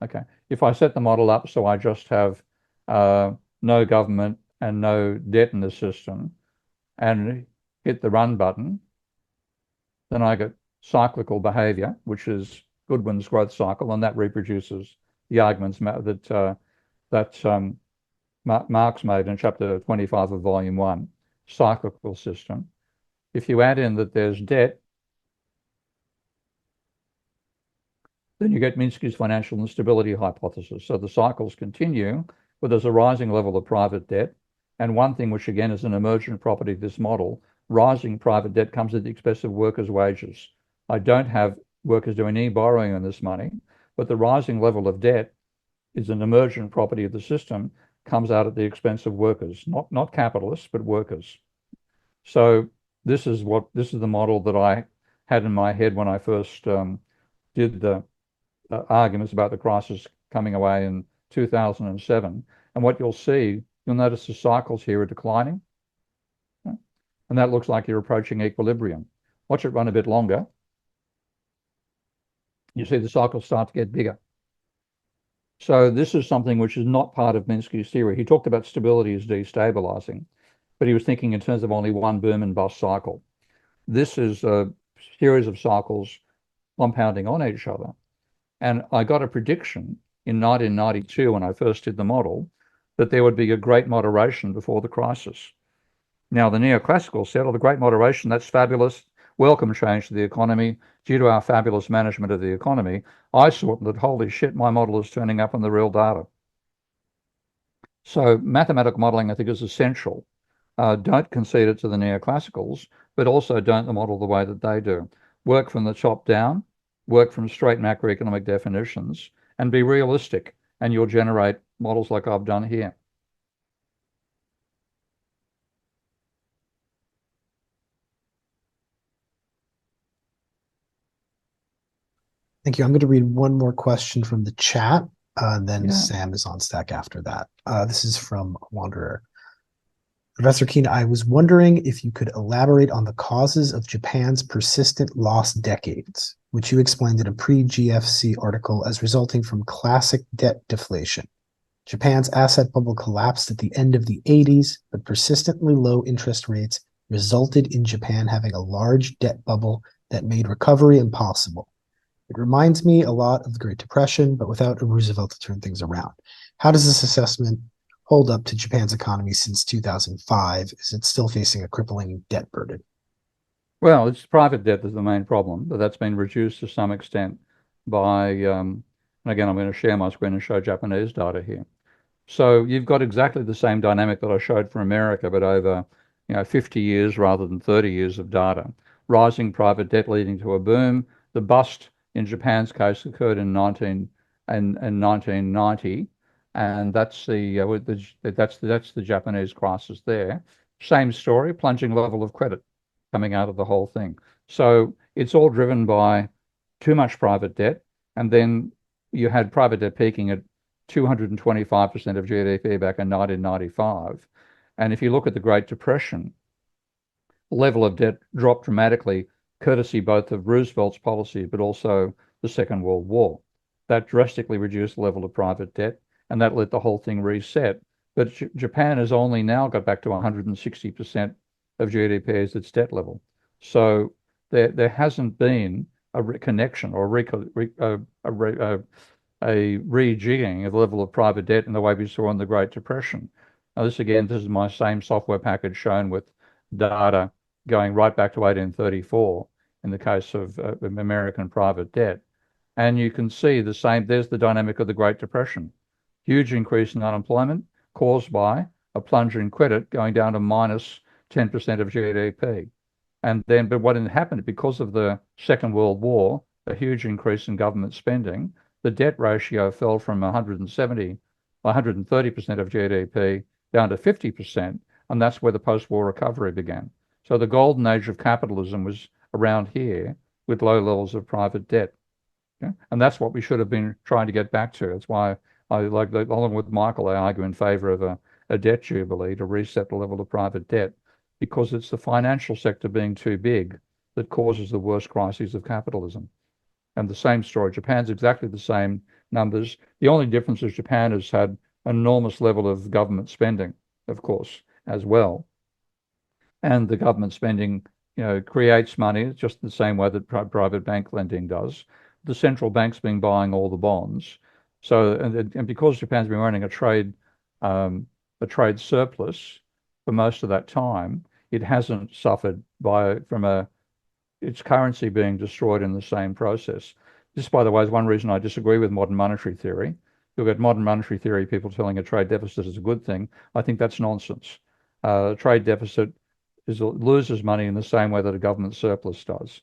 Okay, if I set the model up so I just have no government and no debt in the system, and hit the run button, then I get cyclical behavior, which is Goodwin's growth cycle, and that reproduces the arguments that Marx made in chapter 25 of volume 1, cyclical system. If you add in that there's debt, then you get Minsky's financial instability hypothesis. So the cycles continue, but there's a rising level of private debt. And one thing which again is an emergent property of this model, rising private debt comes at the expense of workers' wages. I don't have workers doing any borrowing on this money, but the rising level of debt is an emergent property of the system, comes out at the expense of workers, not capitalists, but workers. So this is the model that I had in my head when I first did the arguments about the crisis coming away in 2007. And what you'll notice the cycles here are declining. And that looks like you're approaching equilibrium. Watch it run a bit longer. You see the cycles start to get bigger. So this is something which is not part of Minsky's theory. He talked about stability as destabilizing, but he was thinking in terms of only one boom and bust cycle. This is a series of cycles compounding on each other. And I got a prediction in 1992 when I first did the model that there would be a great moderation before the crisis. Now, the neoclassical said, oh, the great moderation, that's fabulous. Welcome change to the economy. Due to our fabulous management of the economy, I saw that, holy shit, my model is turning up on the real data. So mathematical modeling, I think, is essential. Don't concede it to the neoclassicals, but also don't model the way that they do. Work from the top down, work from straight macroeconomic definitions, and be realistic, and you'll generate models like I've done here. Thank you. I'm going to read one more question from the chat, then Sam is on stack after that. This is from Wanderer. Professor Keen, I was wondering if you could elaborate on the causes of Japan's persistent lost decades, which you explained in a pre-GFC article as resulting from classic debt deflation. Japan's asset bubble collapsed at the end of the 80s, but persistently low interest rates resulted in Japan having a large debt bubble that made recovery impossible. It reminds me a lot of the Great Depression, but without a Roosevelt to turn things around. How does this assessment hold up to Japan's economy since 2005? Is it still facing a crippling debt burden? Well, it's private debt that's the main problem, but that's been reduced to some extent by, and again, I'm going to share my screen and show Japanese data here. So you've got exactly the same dynamic that I showed for America, but over 50 years rather than 30 years of data. Rising private debt leading to a boom. The bust in Japan's case occurred in 1990, and that's the Japanese crisis there. Same story, plunging level of credit coming out of the whole thing. So it's all driven by too much private debt, and then you had private debt peaking at 225% of GDP back in 1995. And if you look at the Great Depression, the level of debt dropped dramatically, courtesy both of Roosevelt's policy, but also the Second World War. That drastically reduced the level of private debt, and that let the whole thing reset. But Japan has only now got back to 160% of GDP as its debt level. So there hasn't been a reconnection or a rejigging of the level of private debt in the way we saw in the Great Depression. Now, this is my same software package shown with data going right back to 1834 in the case of American private debt. And you can see the same, there's the dynamic of the Great Depression. Huge increase in unemployment caused by a plunge in credit going down to minus 10% of GDP. But what had happened because of the Second World War, a huge increase in government spending, the debt ratio fell from 130% of GDP down to 50%, and that's where the post-war recovery began. So the golden age of capitalism was around here with low levels of private debt. Okay? And that's what we should have been trying to get back to. That's why along with Michael, I argue in favor of a debt jubilee to reset the level of private debt, because it's the financial sector being too big that causes the worst crises of capitalism. And the same story. Japan's exactly the same numbers. The only difference is Japan has had an enormous level of government spending, of course, as well. And the government spending, creates money just the same way that private bank lending does. The central bank's been buying all the bonds. So, and because Japan's been running a trade surplus for most of that time, it hasn't suffered from its currency being destroyed in the same process. This, by the way, is one reason I disagree with modern monetary theory. You'll get modern monetary theory people telling a trade deficit is a good thing. I think that's nonsense. Trade deficit loses money in the same way that a government surplus does.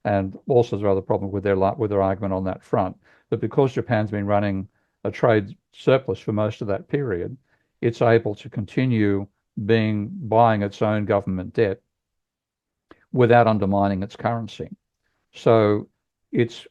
And also there's other problem with their argument on that front. But because Japan's been running a trade surplus for most of that period, it's able to continue buying its own government debt without undermining its currency. So it's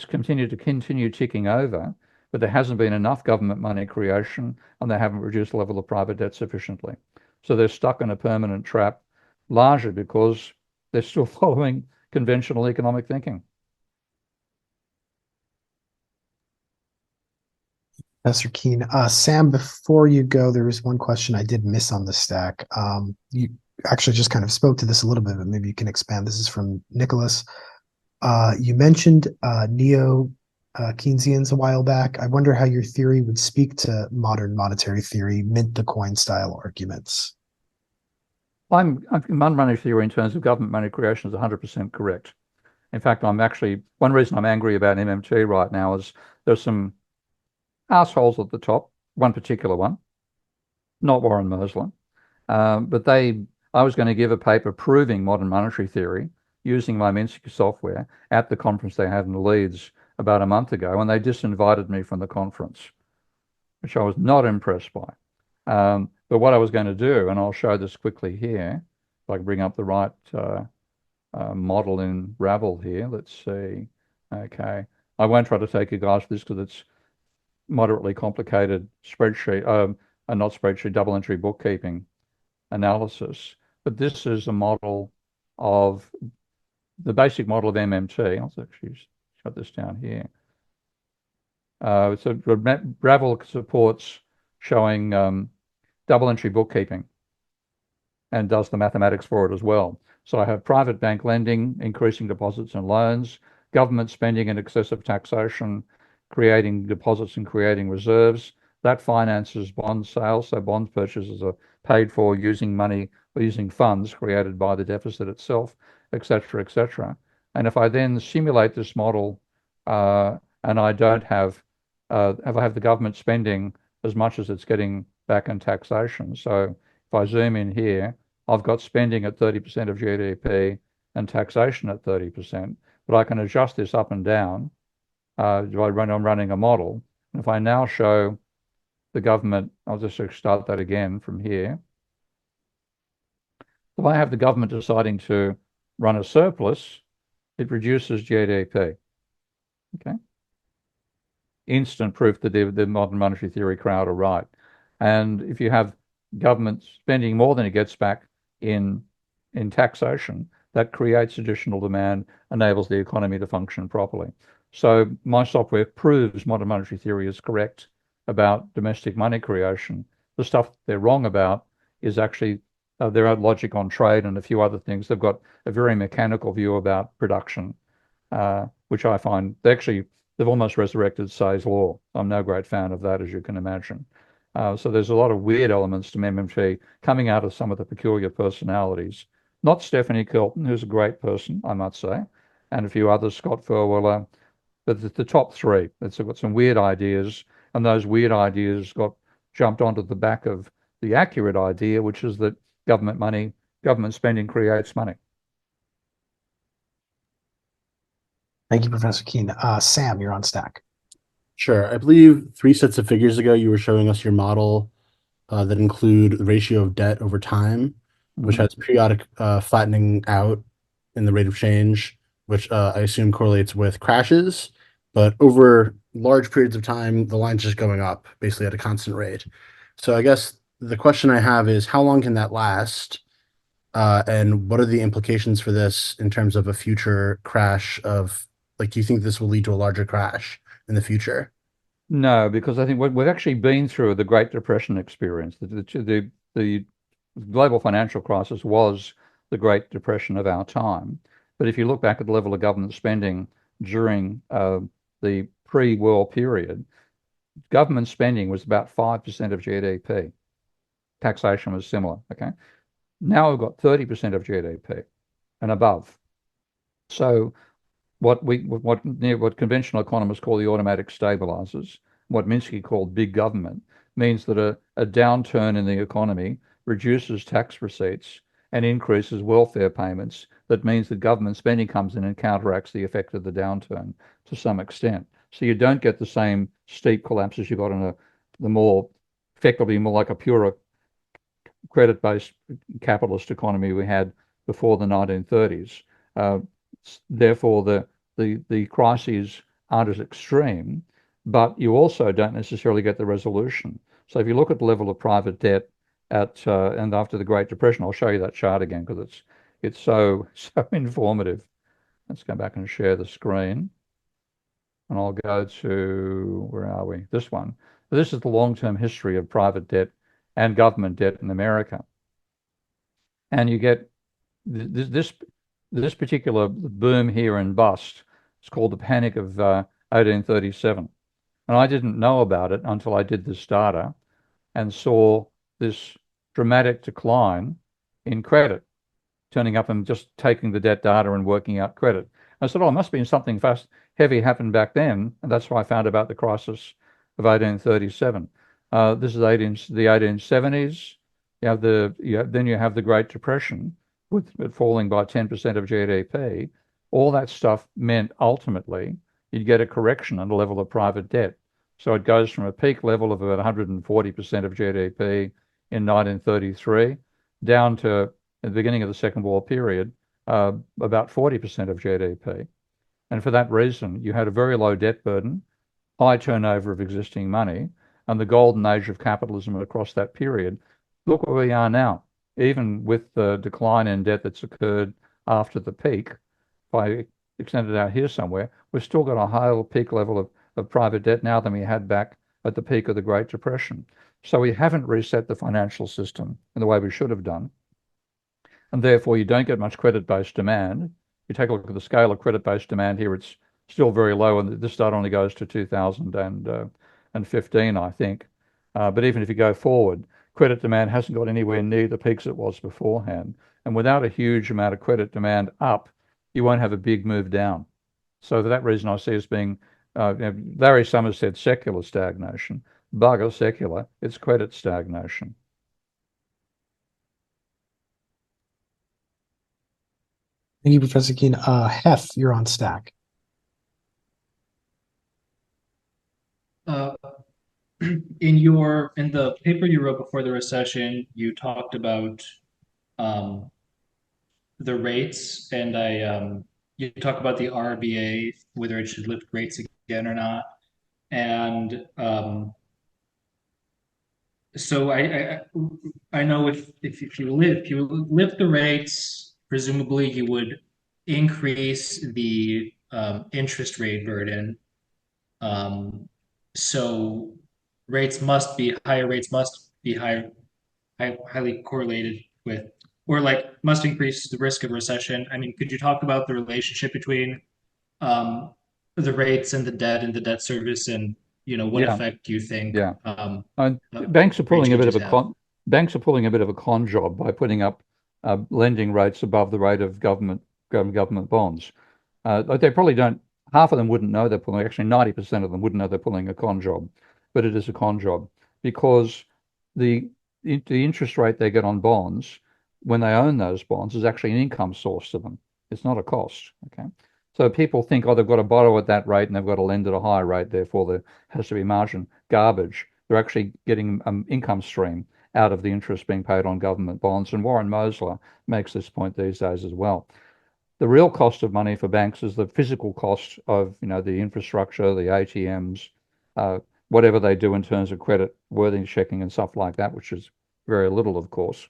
continued to continue ticking over, but there hasn't been enough government money creation, and they haven't reduced the level of private debt sufficiently. So they're stuck in a permanent trap, largely because they're still following conventional economic thinking. Professor Keene. Sam, before you go, there was one question I did miss on the stack. You actually just kind of spoke to this a little bit, but maybe you can expand. This is from Nicholas. You mentioned neo-Keynesians a while back. I wonder how your theory would speak to modern monetary theory, mint the coin style arguments. Modern monetary theory in terms of government money creation is 100% correct. In fact, one reason I'm angry about MMT right now is there's some assholes at the top, one particular one, not Warren Mosley, but I was going to give a paper proving modern monetary theory using my Minsky software at the conference they had in Leeds about a month ago, and they disinvited me from the conference, which I was not impressed by. But what I was going to do, and I'll show this quickly here, if I can bring up the right model in Ravel here. Let's see. Okay. I won't try to take you guys through this because it's moderately complicated spreadsheet, and not spreadsheet, double entry bookkeeping analysis. But this is a model of the basic model of MMT. I'll actually shut this down here. So Ravel supports showing double entry bookkeeping and does the mathematics for it as well. So I have private bank lending, increasing deposits and loans, government spending and excessive taxation, creating deposits and creating reserves. That finances bond sales. So bond purchases are paid for using money or using funds created by the deficit itself, etc., etc. And if I then simulate this model and I don't have, if I have the government spending as much as it's getting back in taxation. So if I zoom in here, I've got spending at 30% of GDP and taxation at 30%, but I can adjust this up and down I'm running a model. And if I now show the government, I'll just start that again from here. If I have the government deciding to run a surplus, it reduces GDP. Okay. Instant proof that the modern monetary theory crowd are right. And if you have government spending more than it gets back in taxation, that creates additional demand, enables the economy to function properly. So my software proves modern monetary theory is correct about domestic money creation. The stuff they're wrong about is actually their own logic on trade and a few other things. They've got a very mechanical view about production, which I find they've almost resurrected Say's law. I'm no great fan of that, as you can imagine. So there's a lot of weird elements to MMT coming out of some of the peculiar personalities. Not Stephanie Kelton, who's a great person, I must say, and a few others, Scott Furweller, but the top three. It's got some weird ideas, and those weird ideas got jumped onto the back of the accurate idea, which is that government spending creates money. Thank you, Professor Keen. Sam, you're on stack. Sure. I believe 3 sets of figures ago, you were showing us your model that include the ratio of debt over time, which has periodic flattening out in the rate of change, which I assume correlates with crashes. But over large periods of time, the line's just going up, basically at a constant rate. So I guess the question I have is, how long can that last? And what are the implications for this in terms of a future crash do you think this will lead to a larger crash in the future? No, because I think we've actually been through the Great Depression experience. The global financial crisis was the Great Depression of our time. But if you look back at the level of government spending during the pre-war period, government spending was about 5% of GDP. Taxation was similar. Okay. Now we've got 30% of GDP and above. So what conventional economists call the automatic stabilizers, what Minsky called big government, means that a downturn in the economy reduces tax receipts and increases welfare payments. That means that government spending comes in and counteracts the effect of the downturn to some extent. So you don't get the same steep collapses you got in the more effectively more like a pure credit-based capitalist economy we had before the 1930s. Therefore, the crises aren't as extreme, but you also don't necessarily get the resolution. So if you look at the level of private debt and after the Great Depression, I'll show you that chart again because it's so informative. Let's go back and share the screen. And I'll go to, where are we? This one. This is the long-term history of private debt and government debt in America. And you get this particular boom here and bust. It's called the Panic of 1837. And I didn't know about it until I did this data and saw this dramatic decline in credit, turning up and just taking the debt data and working out credit. I said, oh, it must have been something heavy happened back then. And that's why I found about the crisis of 1837. This is the 1870s. Then you have the Great Depression with it falling by 10% of GDP. All that stuff meant ultimately you'd get a correction on the level of private debt. So it goes from a peak level of about 140% of GDP in 1933 down to, at the beginning of the Second World period, about 40% of GDP. And for that reason, you had a very low debt burden, high turnover of existing money, and the golden age of capitalism across that period. Look where we are now. Even with the decline in debt that's occurred after the peak, if I extend it out here somewhere, we've still got a higher peak level of private debt now than we had back at the peak of the Great Depression. So we haven't reset the financial system in the way we should have done. And therefore, you don't get much credit-based demand. you take a look at the scale of credit-based demand here, it's still very low, and this data only goes to 2015, I think. But even if you go forward, credit demand hasn't got anywhere near the peaks it was beforehand. And without a huge amount of credit demand up, you won't have a big move down. So for that reason, I see as being, Larry Summers said secular stagnation. Bugger secular, it's credit stagnation. Thank you, Professor Keen. Hef, you're on stack. Uh, in the paper you wrote before the recession, you talked about um, the rates, and you talk about the RBA, whether it should lift rates again or not. And so I know if you lift the rates, presumably you would increase the interest rate burden. So higher rates must be highly correlated with, or like must increase the risk of recession. I mean, could you talk about the relationship between um, the rates and the debt service, and what Yeah, effect you think yeah. And rate changes have? banks are pulling a bit of a con job by putting up lending rates above the rate of government bonds. Like they probably don't. Half of them wouldn't know they're pulling. Actually, 90% of them wouldn't know they're pulling a con job, but it is a con job because the the interest rate they get on bonds when they own those bonds is actually an income source to them. It's not a cost. Okay. So people think, oh, they've got to borrow at that rate and they've got to lend at a higher rate, therefore there has to be margin. Garbage. They're actually getting an income stream out of the interest being paid on government bonds. And Warren Mosler makes this point these days as well. The real cost of money for banks is the physical cost of, the infrastructure, the ATMs, uh, whatever they do in terms of credit worthiness checking and stuff like that, which is very little, of course.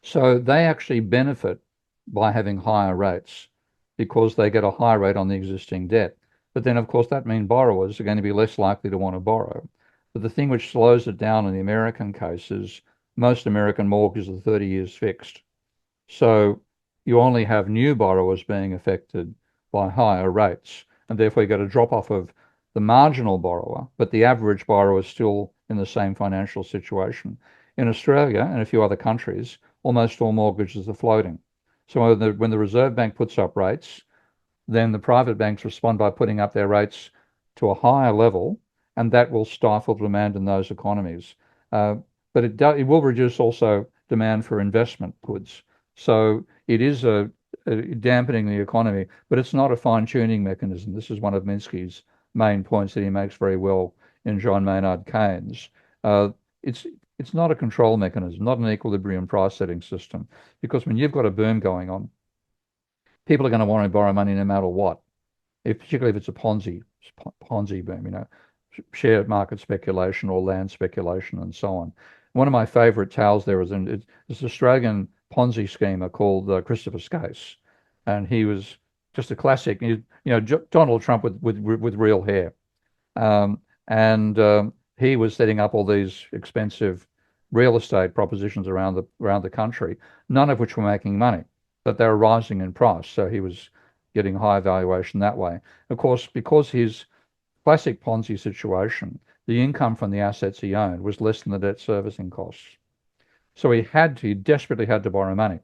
So they actually benefit by having higher rates because they get a higher rate on the existing debt. But then, of course, that means borrowers are going to be less likely to want to borrow. But the thing which slows it down in the American case is most American mortgages are 30 years fixed. So you only have new borrowers being affected by higher rates, and therefore you get a drop off of the marginal borrower, but the average borrower is still in the same financial situation. In Australia and a few other countries, almost all mortgages are floating. So when the Reserve Bank puts up rates, then the private banks respond by putting up their rates to a higher level, and that will stifle demand in those economies. Uh, but it will reduce also demand for investment goods. So it is a dampening the economy, but it's not a fine-tuning mechanism. This is one of Minsky's main points that he makes very well in John Maynard Keynes. Uh, it's it's not a control mechanism, not an equilibrium price setting system, because when you've got a boom going on, people are going to want to borrow money no matter what, particularly if it's a Ponzi boom, share market speculation or land speculation and so on. One of my favorite tales there is this Australian Ponzi schemer called Christopher Skase, and he was just a classic. Donald Trump with real hair, and he was setting up all these expensive real estate propositions around the country, none of which were making money, but they were rising in price. So he was getting high valuation that way. Of course, because his classic Ponzi situation, the income from the assets he owned was less than the debt servicing costs. So he desperately had to borrow money.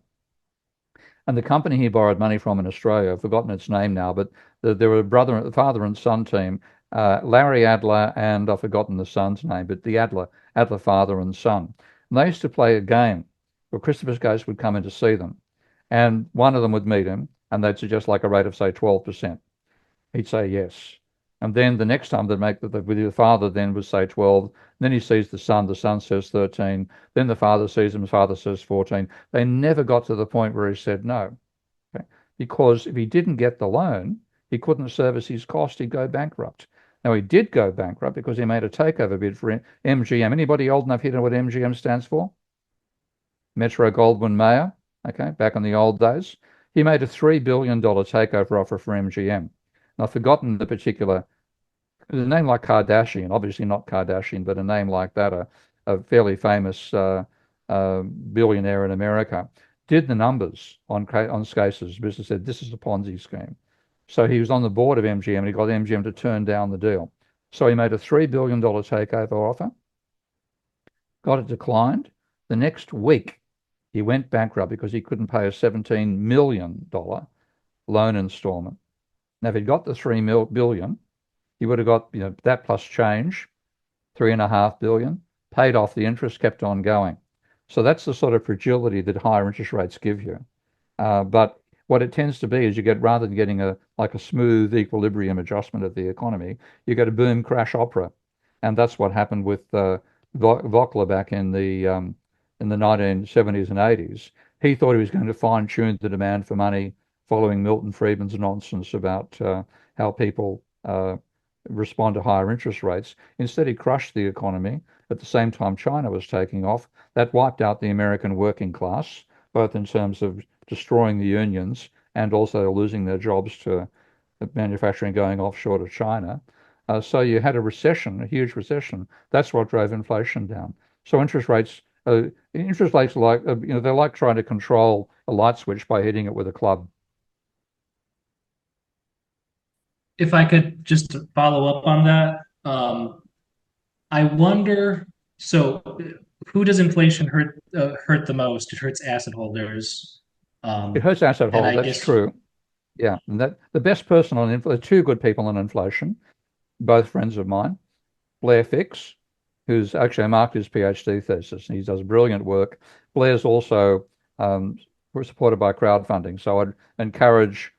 And the company he borrowed money from in Australia, I've forgotten its name now, but there were a father and son team, Larry Adler, and I've forgotten the son's name, but the Adler father and son. And they used to play a game where Christopher Skase would come in to see them, and one of them would meet him, and they'd suggest like a rate of, say, 12%. He'd say yes. And then the next time they'd make with the father then would say 12. Then he sees the son says 13. Then the father sees him, the father says 14. They never got to the point where he said no. Okay? Because if he didn't get the loan, he couldn't service his cost, he'd go bankrupt. Now he did go bankrupt because he made a takeover bid for MGM. Anybody old enough here to know what MGM stands for? Metro Goldwyn Mayer, okay, back in the old days. He made a $3 billion takeover offer for MGM. I've forgotten the name like Kardashian, obviously not Kardashian, but a name like that, a fairly famous billionaire in America. did the numbers on cases. Business said this is a Ponzi scheme. So he was on the board of MGM and he got MGM to turn down the deal. So he made a $3 billion takeover offer, got it declined. The next week, he went bankrupt because he couldn't pay a $17 million loan installment. Now, if he'd got the $3 billion, he would have got that plus change, $3.5 billion, paid off the interest, kept on going. So that's the sort of fragility that higher interest rates give you. But what it tends to be is you get, rather than getting a smooth equilibrium adjustment of the economy, you get a boom crash opera, and that's what happened with Volcker back in the 1970s and 80s. He thought he was going to fine tune the demand for money, following Milton Friedman's nonsense about how people respond to higher interest rates. Instead, he crushed the economy. At the same time, China was taking off. That wiped out the American working class, both in terms of destroying the unions and also losing their jobs to manufacturing going offshore to China. So you had a recession, a huge recession. That's what drove inflation down. So interest rates are like, they're like trying to control a light switch by hitting it with a club. If I could just follow up on that, I wonder, so who does inflation hurt the most? It hurts asset holders. It hurts asset And holders, I that's guess true. Yeah, and that the best person on inflation, two good people on inflation, both friends of mine, Blair Fix, who's actually marked his PhD thesis, and he does brilliant work. Blair's also supported by crowdfunding, so I'd encourage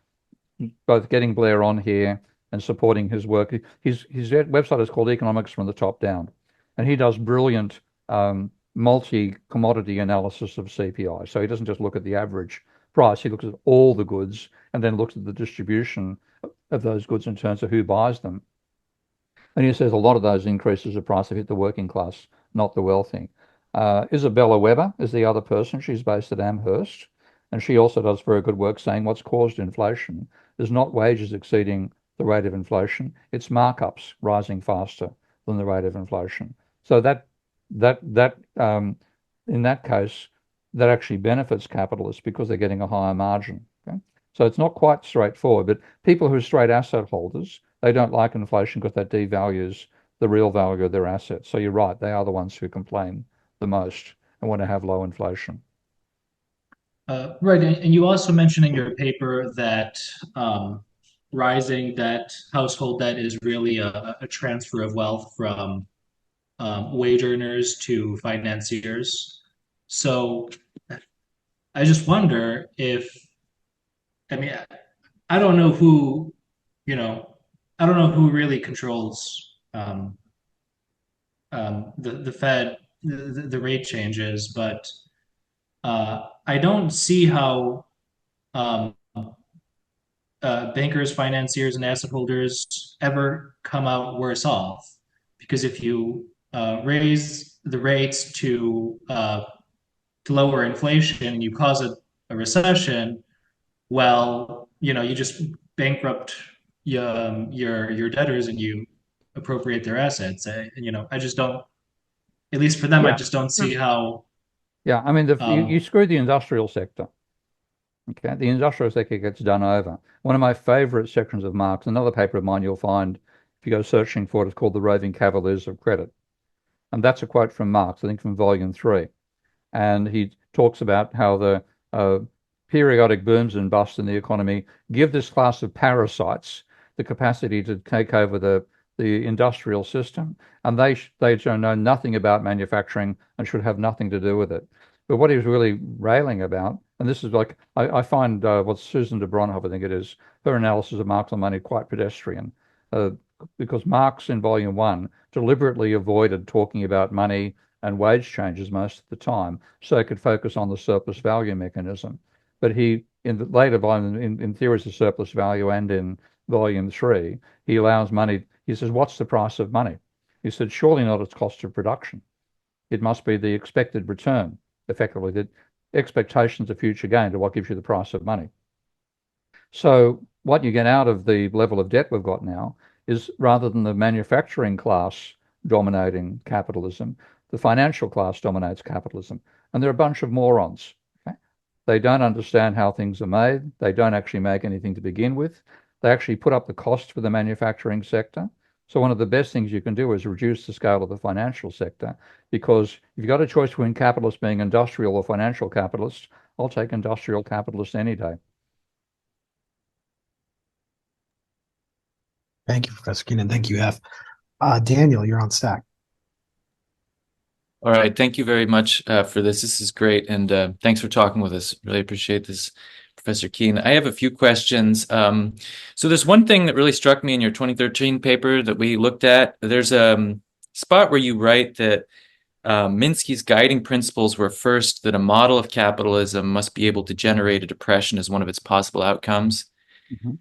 both getting Blair on here and supporting his work. His website is called Economics from the Top Down, and he does brilliant multi-commodity analysis of CPI. So he doesn't just look at the average price, he looks at all the goods and then looks at the distribution of those goods in terms of who buys them. And he says a lot of those increases of price have hit the working class, not the wealthy. Isabella Weber is the other person. She's based at Amherst, and she also does very good work saying what's caused inflation is not wages exceeding the rate of inflation, it's markups rising faster than the rate of inflation. So that in that case, that actually benefits capitalists because they're getting a higher margin. Okay? So it's not quite straightforward, but people who are straight asset holders, they don't like inflation because that devalues the real value of their assets. So you're right, they are the ones who complain the most and want to have low inflation. Right, and you also mentioned in your paper that rising debt, household debt, is really a transfer of wealth from wage earners to financiers. So I just wonder if, I mean, I don't know who, you know, I don't know who really controls the Fed, the rate changes, but I don't see how um, bankers, financiers, and asset holders ever come out worse off. Because if you raise the rates to lower inflation and you cause a recession, well, you just bankrupt your debtors and you appropriate their assets. I just don't, at least for them, I Yeah. just don't see how. Yeah, I mean, you Um, screw the industrial sector. Okay, the industrial sector gets done over. One of my favorite sections of Marx, another paper of mine you'll find if you go searching for it, is called The Roving Cavaliers of Credit. And that's a quote from Marx, I think from volume 3. And he talks about how the periodic booms and busts in the economy give this class of parasites the capacity to take over the industrial system, and they know nothing about manufacturing and should have nothing to do with it. But what he was really railing about, and this is like I find what Susan de Bronhoff, I think it is, her analysis of Marx on money quite pedestrian, uh, because Marx in Volume 1 deliberately avoided talking about money and wage changes most of the time, so it could focus on the surplus value mechanism. But he, in the later volume, in Theories of Surplus Value and in Volume 3, he allows money. He says, what's the price of money? He said, surely not its cost of production. It must be the expected return, effectively, the expectations of future gain to what gives you the price of money. So what you get out of the level of debt we've got now is, rather than the manufacturing class dominating capitalism, the financial class dominates capitalism. And they're a bunch of morons. Okay? They don't understand how things are made. They don't actually make anything to begin with. They actually put up the cost for the manufacturing sector. So one of the best things you can do is reduce the scale of the financial sector, because if you've got a choice between capitalists being industrial or financial capitalists, I'll take industrial capitalists any day. Thank you, Professor Keenan. Thank you, F. Daniel, you're on stack. All right, thank you very much for this. This is great, and thanks for talking with us. Really appreciate this, Professor Keen. I have a few questions. So there's one thing that really struck me in your 2013 paper that we looked at. There's a spot where you write that Minsky's guiding principles were first that a model of capitalism must be able to generate a depression as one of its possible outcomes. Mm-hmm.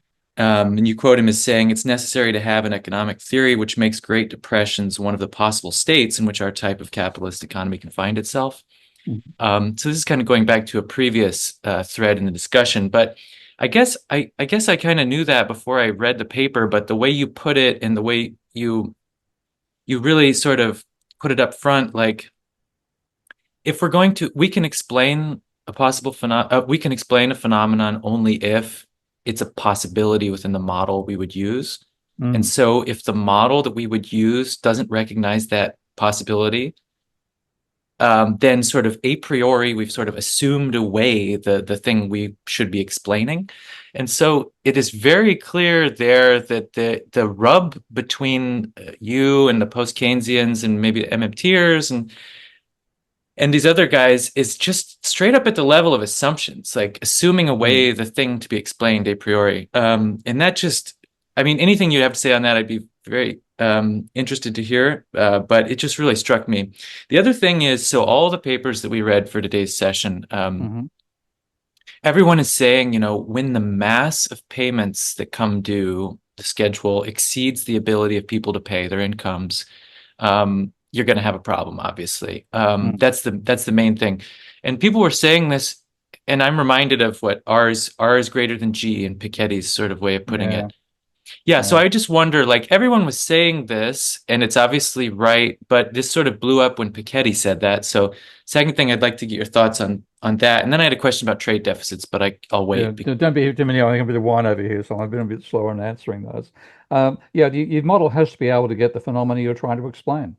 And you quote him as saying, it's necessary to have an economic theory which makes Great Depressions one of the possible states in which our type of capitalist economy can find itself. Mm-hmm. So this is kind of going back to a previous thread in the discussion, but I guess I kind of knew that before I read the paper, but the way you put it and the way you really sort of put it up front, like if we're going to, we can explain a possible we can explain a phenomenon only if it's a possibility within the model we would use. And so if the model that we would use doesn't recognize that possibility, then sort of a priori, we've sort of assumed away the thing we should be explaining. And so it is very clear there that the rub between you and the post-Keynesians and maybe the MMTers and these other guys is just straight up at the level of assumptions, like assuming away the thing to be explained a priori. And that just, I mean, anything you have to say on that, I'd be very interested to hear, but it just really struck me. The other thing is, so all the papers that we read for today's session, everyone is saying, you know, when the mass of payments that come due, the schedule exceeds the ability of people to pay their incomes, you're going to have a problem, obviously. That's the main thing. And people were saying this, and I'm reminded of what R is greater than G in Piketty's sort of way of putting it. Yeah, so I just wonder, like, everyone was saying this, and it's obviously right, but this sort of blew up when Piketty said that. So second thing, I'd like to get your thoughts on that. And then I had a question about trade deficits, but I'll wait. Yeah, don't be too many. I think I'm a bit of wine over here, so I've been a bit slower in answering those. Yeah, your model has to be able to get the phenomena you're trying to explain.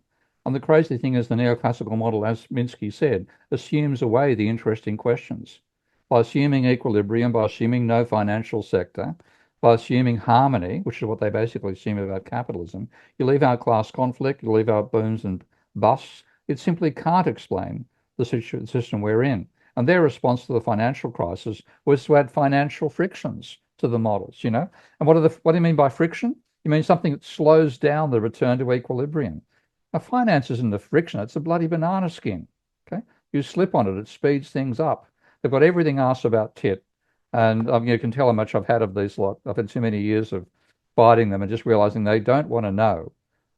And the crazy thing is the neoclassical model, as Minsky said, assumes away the interesting questions. By assuming equilibrium, by assuming no financial sector, by assuming harmony, which is what they basically assume about capitalism, you leave out class conflict, you leave out booms and busts. It simply can't explain the system we're in. And their response to the financial crisis was to add financial frictions to the models, you know? And what do you mean by friction? You mean something that slows down the return to equilibrium. Now, finance isn't a friction, it's a bloody banana skin. Okay. You slip on it, it speeds things up. They've got everything asked about tit. And you can tell how much I've had of these lot. I've had too many years of fighting them and just realizing they don't want to know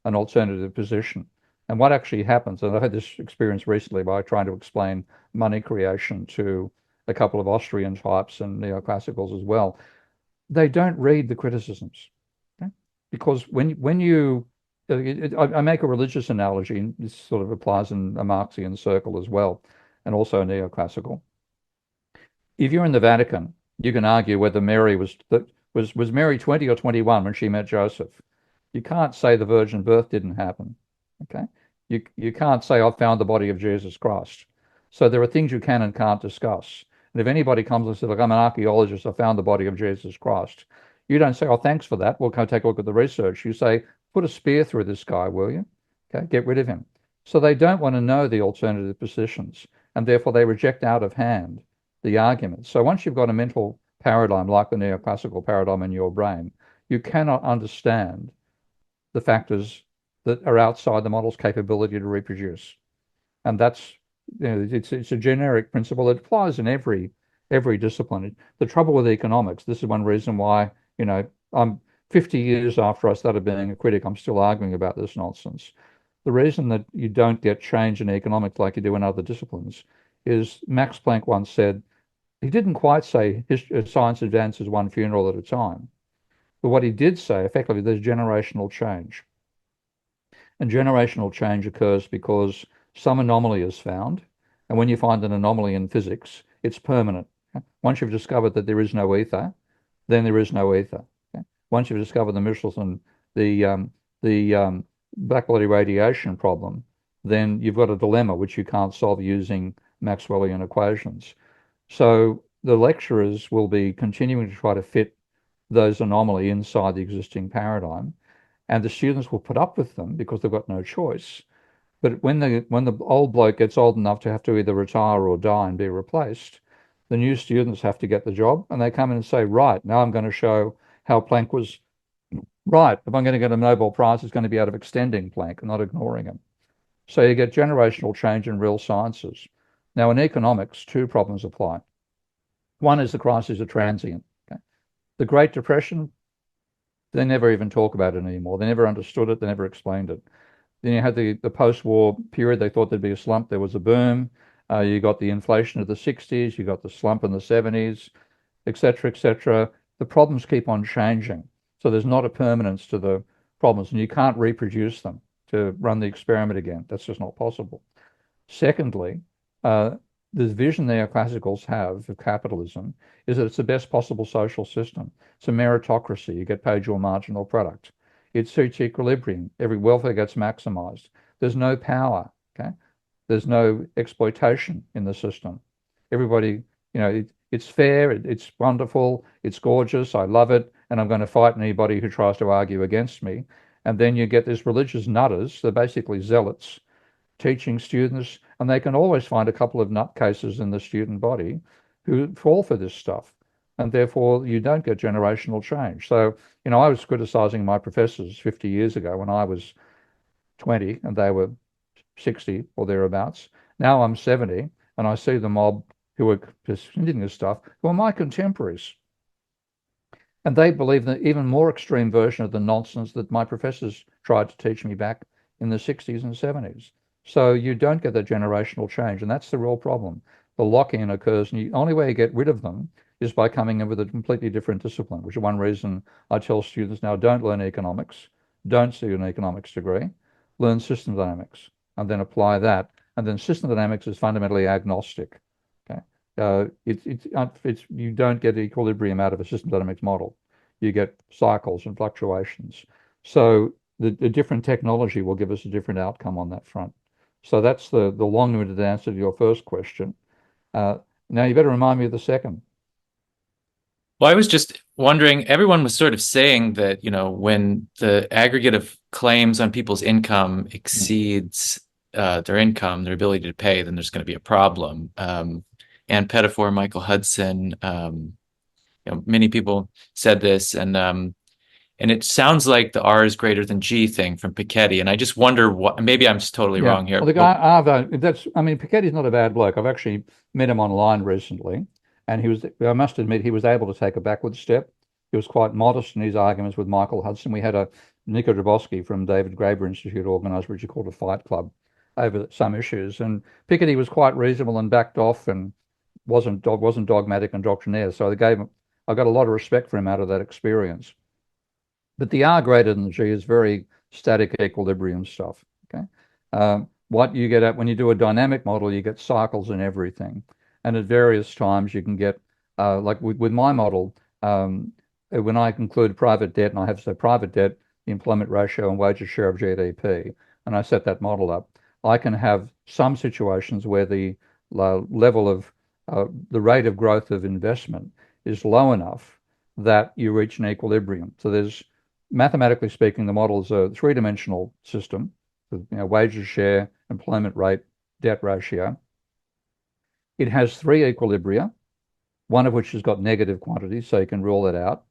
an alternative position. And what actually happens, and I've had this experience recently by trying to explain money creation to a couple of Austrian types and neoclassicals as well. They don't read the criticisms. Okay? Because when you I make a religious analogy, and this sort of applies in a Marxian circle as well, and also neoclassical. If you're in the Vatican, you can argue whether Mary was Mary 20 or 21 when she met Joseph. You can't say the virgin birth didn't happen. Okay, you can't say I've found the body of Jesus Christ. So there are things you can and can't discuss. And if anybody comes and says, "Look, I'm an archaeologist, I found the body of Jesus Christ," you don't say, "Oh, thanks for that. We'll go take a look at the research." You say, "Put a spear through this guy, will you? Okay, get rid of him." So they don't want to know the alternative positions, and therefore they reject out of hand the arguments. So once you've got a mental paradigm like the neoclassical paradigm in your brain, you cannot understand the factors that are outside the model's capability to reproduce. And that's, you know, it's a generic principle. It applies in every discipline. The trouble with economics, this is one reason why, you know, I'm 50 years after I started being a critic, I'm still arguing about this nonsense. The reason that you don't get change in economics like you do in other disciplines is Max Planck once said, he didn't quite say science advances one funeral at a time. But what he did say, effectively, there's generational change. And generational change occurs because some anomaly is found. And when you find an anomaly in physics, it's permanent. Once you've discovered that there is no ether, then there is no ether. Okay? Once you've discovered the Michelson, the black body radiation problem, then you've got a dilemma which you can't solve using Maxwellian equations. So the lecturers will be continuing to try to fit those anomalies inside the existing paradigm, and the students will put up with them because they've got no choice. But when the old bloke gets old enough to have to either retire or die and be replaced, the new students have to get the job, and they come in and say, right, now I'm going to show how Planck was right. If I'm going to get a Nobel Prize, it's going to be out of extending Planck and not ignoring him. So you get generational change in real sciences. Now, in economics, two problems apply. One is the crises are transient. Okay? The Great Depression, they never even talk about it anymore. They never understood it. They never explained it. Then you had the post-war period. They thought there'd be a slump. There was a boom. You got the inflation of the 60s. You got the slump in the 70s, et cetera, et cetera. The problems keep on changing. So there's not a permanence to the problems, and you can't reproduce them to run the experiment again. That's just not possible. Secondly, the vision neoclassicals have of capitalism is that it's the best possible social system. It's a meritocracy. You get paid your marginal product. It suits equilibrium. Every welfare gets maximized. There's no power. Okay, there's no exploitation in the system. Everybody, it's fair. It's wonderful. It's gorgeous. I love it, and I'm going to fight anybody who tries to argue against me. And then you get these religious nutters. They're basically zealots teaching students, and they can always find a couple of nutcases in the student body who fall for this stuff. And therefore, you don't get generational change. So, I was criticizing my professors 50 years ago when I was 20 and they were 60 or thereabouts. Now I'm 70 and I see the mob who are presenting this stuff who are my contemporaries. And they believe the even more extreme version of the nonsense that my professors tried to teach me back in the 60s and 70s. So you don't get the generational change, and that's the real problem. The lock-in occurs, and the only way you get rid of them is by coming in with a completely different discipline, which is one reason I tell students now, don't learn economics, don't see an economics degree, learn system dynamics, and then apply that. And then system dynamics is fundamentally agnostic. Okay, you don't get equilibrium out of a system dynamics model. You get cycles and fluctuations. So the different technology will give us a different outcome on that front. So that's the long-winded answer to your first question. Now you better remind me of the second. Well, I was just wondering, everyone was sort of saying that, when the aggregate of claims on people's income exceeds their income, their ability to pay, then there's going to be a problem. Ann Pettifor, Michael Hudson, many people said this, and it sounds like the R is greater than G thing from Piketty, and I just wonder what. Maybe I'm just totally wrong here. Well, the guy Piketty's not a bad bloke. I've actually met him online recently, and I must admit, he was able to take a backward step. He was quite modest in his arguments with Michael Hudson. We had a Nico Drabowski from David Graeber Institute organized what you called a fight club over some issues, and Piketty was quite reasonable and backed off and wasn't dogmatic and doctrinaire. So I got a lot of respect for him out of that experience. But the R greater than the G is very static equilibrium stuff. Okay, what you get at when you do a dynamic model, you get cycles in everything, and at various times you can get like with my model, when I include private debt, and I have to say private debt, the employment ratio, and wages share of GDP, and I set that model up, I can have some situations where the level of the rate of growth of investment is low enough that you reach an equilibrium. So there's, mathematically speaking, the model is a three-dimensional system with wages share, employment rate, debt ratio. It has three equilibria, one of which has got negative quantities, so you can rule that out.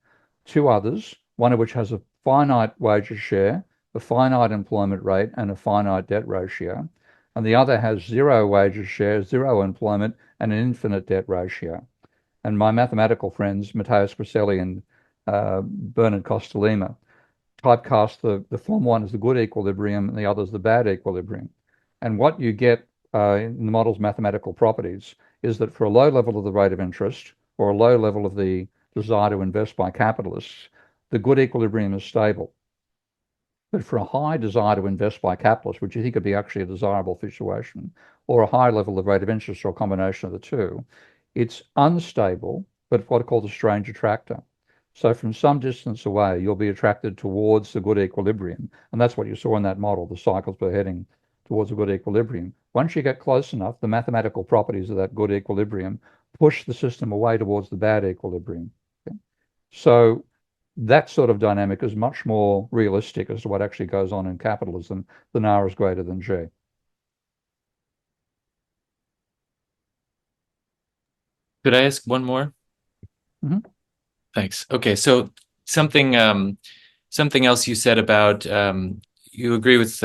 Two others, one of which has a finite wages share, a finite employment rate, and a finite debt ratio. And the other has zero wages share, zero employment, and an infinite debt ratio. And my mathematical friends, Matthias Criselli and Bernard Costalima, typecast the form one as the good equilibrium and the other as the bad equilibrium. And what you get in the model's mathematical properties is that for a low level of the rate of interest or a low level of the desire to invest by capitalists, the good equilibrium is stable. But for a high desire to invest by capitalists, which you think could be actually a desirable situation, or a high level of rate of interest or a combination of the two, It's unstable, but what are called a strange attractor. So from some distance away, you'll be attracted towards the good equilibrium. And that's what you saw in that model. The cycles were heading towards a good equilibrium. Once you get close enough, the mathematical properties of that good equilibrium push the system away towards the bad equilibrium. Okay? So that sort of dynamic is much more realistic as to what actually goes on in capitalism than R is greater than G. Could I ask one more? Mhm. Thanks. Okay, so something else you said about you agree with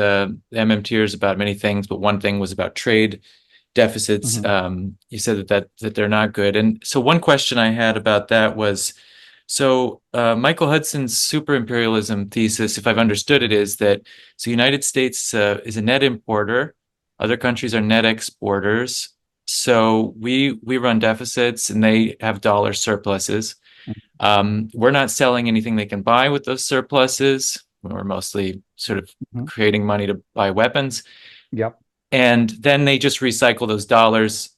MMTers about many things, but one thing was about trade deficits. Mhm. You said that they're not good, and so one question I had about that was, so Michael Hudson's super imperialism thesis, if I've understood it, is that so United States is a net importer, other countries are net exporters. So we run deficits and they have dollar surpluses. We're not selling anything they can buy with those surpluses. We're mostly sort of Mhm. creating money to buy weapons. Yep. And then they just recycle those dollars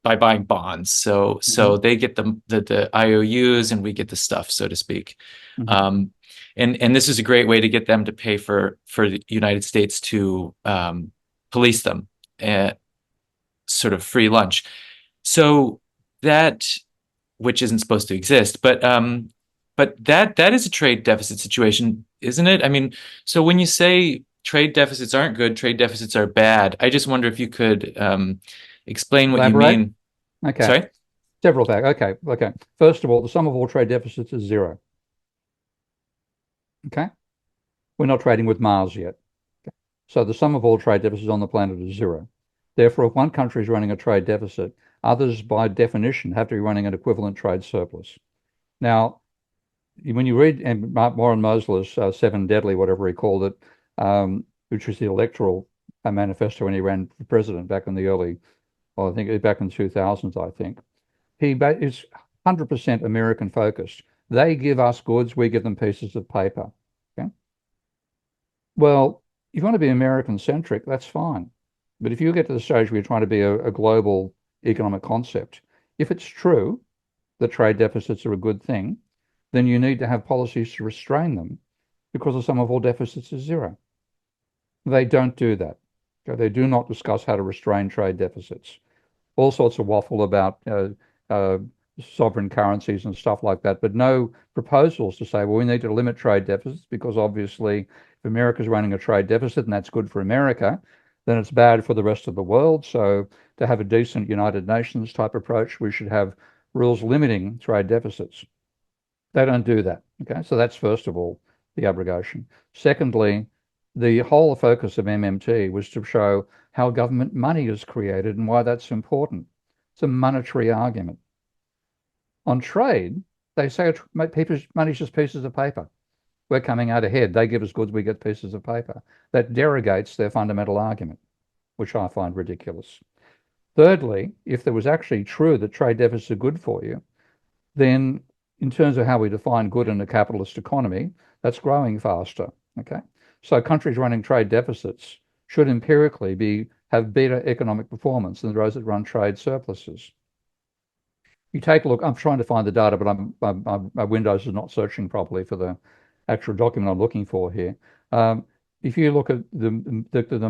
by buying bonds. So Mhm. they get the IOUs and we get the stuff, so to speak. Mhm. Um, and this is a great way to get them to pay for the United States to police them, sort of free lunch. So that, which isn't supposed to exist, but that is a trade deficit situation, isn't it? I mean, so when you say trade deficits aren't good, trade deficits are bad, I just wonder if you could explain what you Elaborate. mean. Okay. Sorry? Several facts. Okay. Okay. First of all, the sum of all trade deficits is zero. Okay. We're not trading with Mars yet. Okay. So the sum of all trade deficits on the planet is zero. Therefore, if one country is running a trade deficit, others by definition have to be running an equivalent trade surplus. Now, when you read Warren Mosler's Seven Deadly, whatever he called it, which was the electoral manifesto when he ran for president back in the early, well, I think back in 2000s, I think, he is 100% American focused. They give us goods, we give them pieces of paper. Okay. Well, if you want to be American centric, that's fine. But if you get to the stage where you're trying to be a global economic concept, if it's true that trade deficits are a good thing, then you need to have policies to restrain them because the sum of all deficits is zero. They don't do that. Okay? They do not discuss how to restrain trade deficits. All sorts of waffle about uh, sovereign currencies and stuff like that, but no proposals to say, well, we need to limit trade deficits because obviously if America's running a trade deficit and that's good for America, then it's bad for the rest of the world. So to have a decent United Nations type approach, we should have rules limiting trade deficits. They don't do that. Okay, so that's first of all the abrogation. Secondly, the whole focus of MMT was to show how government money is created and why that's important. It's a monetary argument. On trade, they say people's money's just pieces of paper. We're coming out ahead. They give us goods, we get pieces of paper. That derogates their fundamental argument, which I find ridiculous. Thirdly, if there was actually true that trade deficits are good for you, then in terms of how we define good in a capitalist economy, that's growing faster. Okay. So countries running trade deficits should empirically have better economic performance than those that run trade surpluses. You take a look, I'm trying to find the data, but my Windows is not searching properly for the actual document I'm looking for here. If you look at the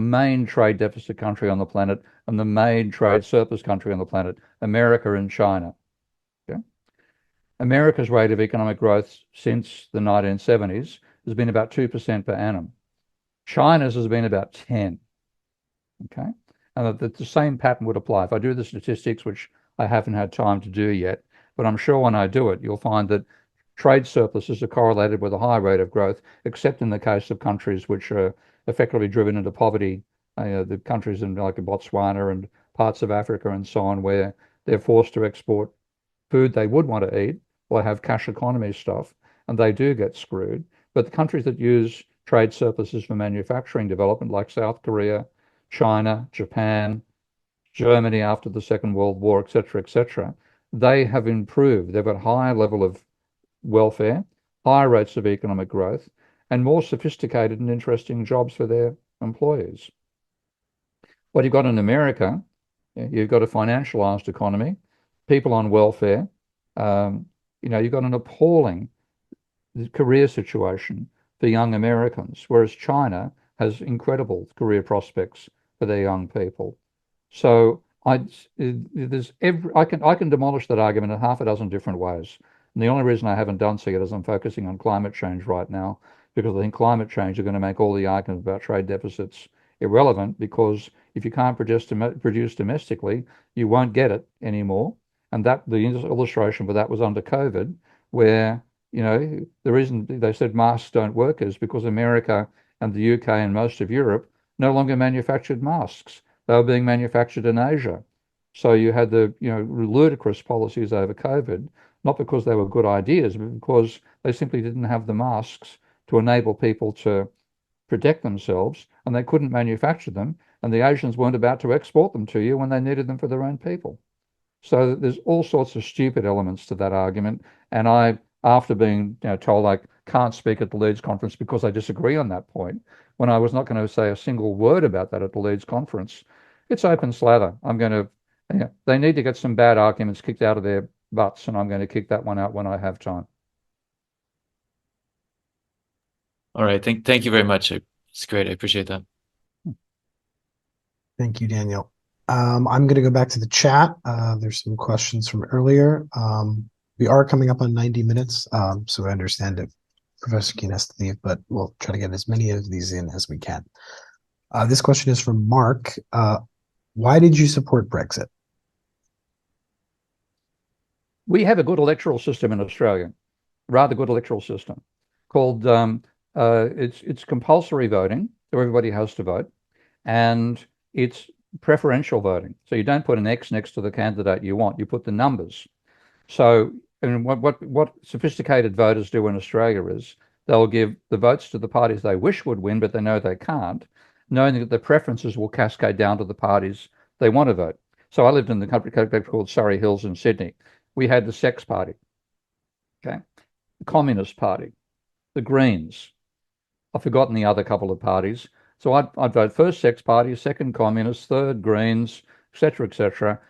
main trade deficit country on the planet and the main trade surplus country on the planet, America and China. Okay? America's rate of economic growth since the 1970s has been about 2% per annum. China's has been about 10. Okay. And the same pattern would apply. If I do the statistics, which I haven't had time to do yet, but I'm sure when I do it, you'll find that trade surpluses are correlated with a high rate of growth, except in the case of countries which are effectively driven into poverty, the countries in like Botswana and parts of Africa and so on, where they're forced to export food they would want to eat or have cash economy stuff, and they do get screwed. But the countries that use trade surpluses for manufacturing development, like South Korea, China, Japan, Germany after the Second World War, etc., they have improved. They've got higher level of welfare, higher rates of economic growth, and more sophisticated and interesting jobs for their employees. What you've got in America, you've got a financialized economy. people on welfare. You've got an appalling career situation for young Americans, whereas China has incredible career prospects for their young people. So I can demolish that argument in half a dozen different ways. And the only reason I haven't done so yet is I'm focusing on climate change right now, because I think climate change are going to make all the arguments about trade deficits irrelevant, because if you can't produce domestically, you won't get it anymore. And that the illustration for that was under COVID, where the reason they said masks don't work is because America and the UK and most of Europe no longer manufactured masks. They were being manufactured in Asia. So you had the ludicrous policies over COVID, not because they were good ideas, but because they simply didn't have the masks to enable people to protect themselves, and they couldn't manufacture them, and the Asians weren't about to export them to you when they needed them for their own people. So there's all sorts of stupid elements to that argument, and after being told I can't speak at the Leeds conference because I disagree on that point, when I was not going to say a single word about that at the Leeds conference, it's open slather. They need to get some bad arguments kicked out of their butts, and I'm going to kick that one out when I have time. All right. Thank you very much. It's great. I appreciate that. Thank you, Daniel. I'm going to go back to the chat. There's some questions from earlier. We are coming up on 90 minutes, so I understand if Professor Keene has to leave, but we'll try to get as many of these in as we can. This question is from Mark. Why did you support Brexit? We have a good electoral system in Australia, rather good electoral system, called it's compulsory voting, so everybody has to vote, and it's preferential voting. So you don't put an X next to the candidate you want, you put the numbers. So, and what sophisticated voters do in Australia is they'll give the votes to the parties they wish would win, but they know they can't, knowing that the preferences will cascade down to the parties they want to vote. So I lived in the country called Surrey Hills in Sydney. We had the Sex Party, okay, the Communist Party, the Greens. I've forgotten the other couple of parties. So I'd vote first Sex Party, second Communist, third Greens, etc., etc.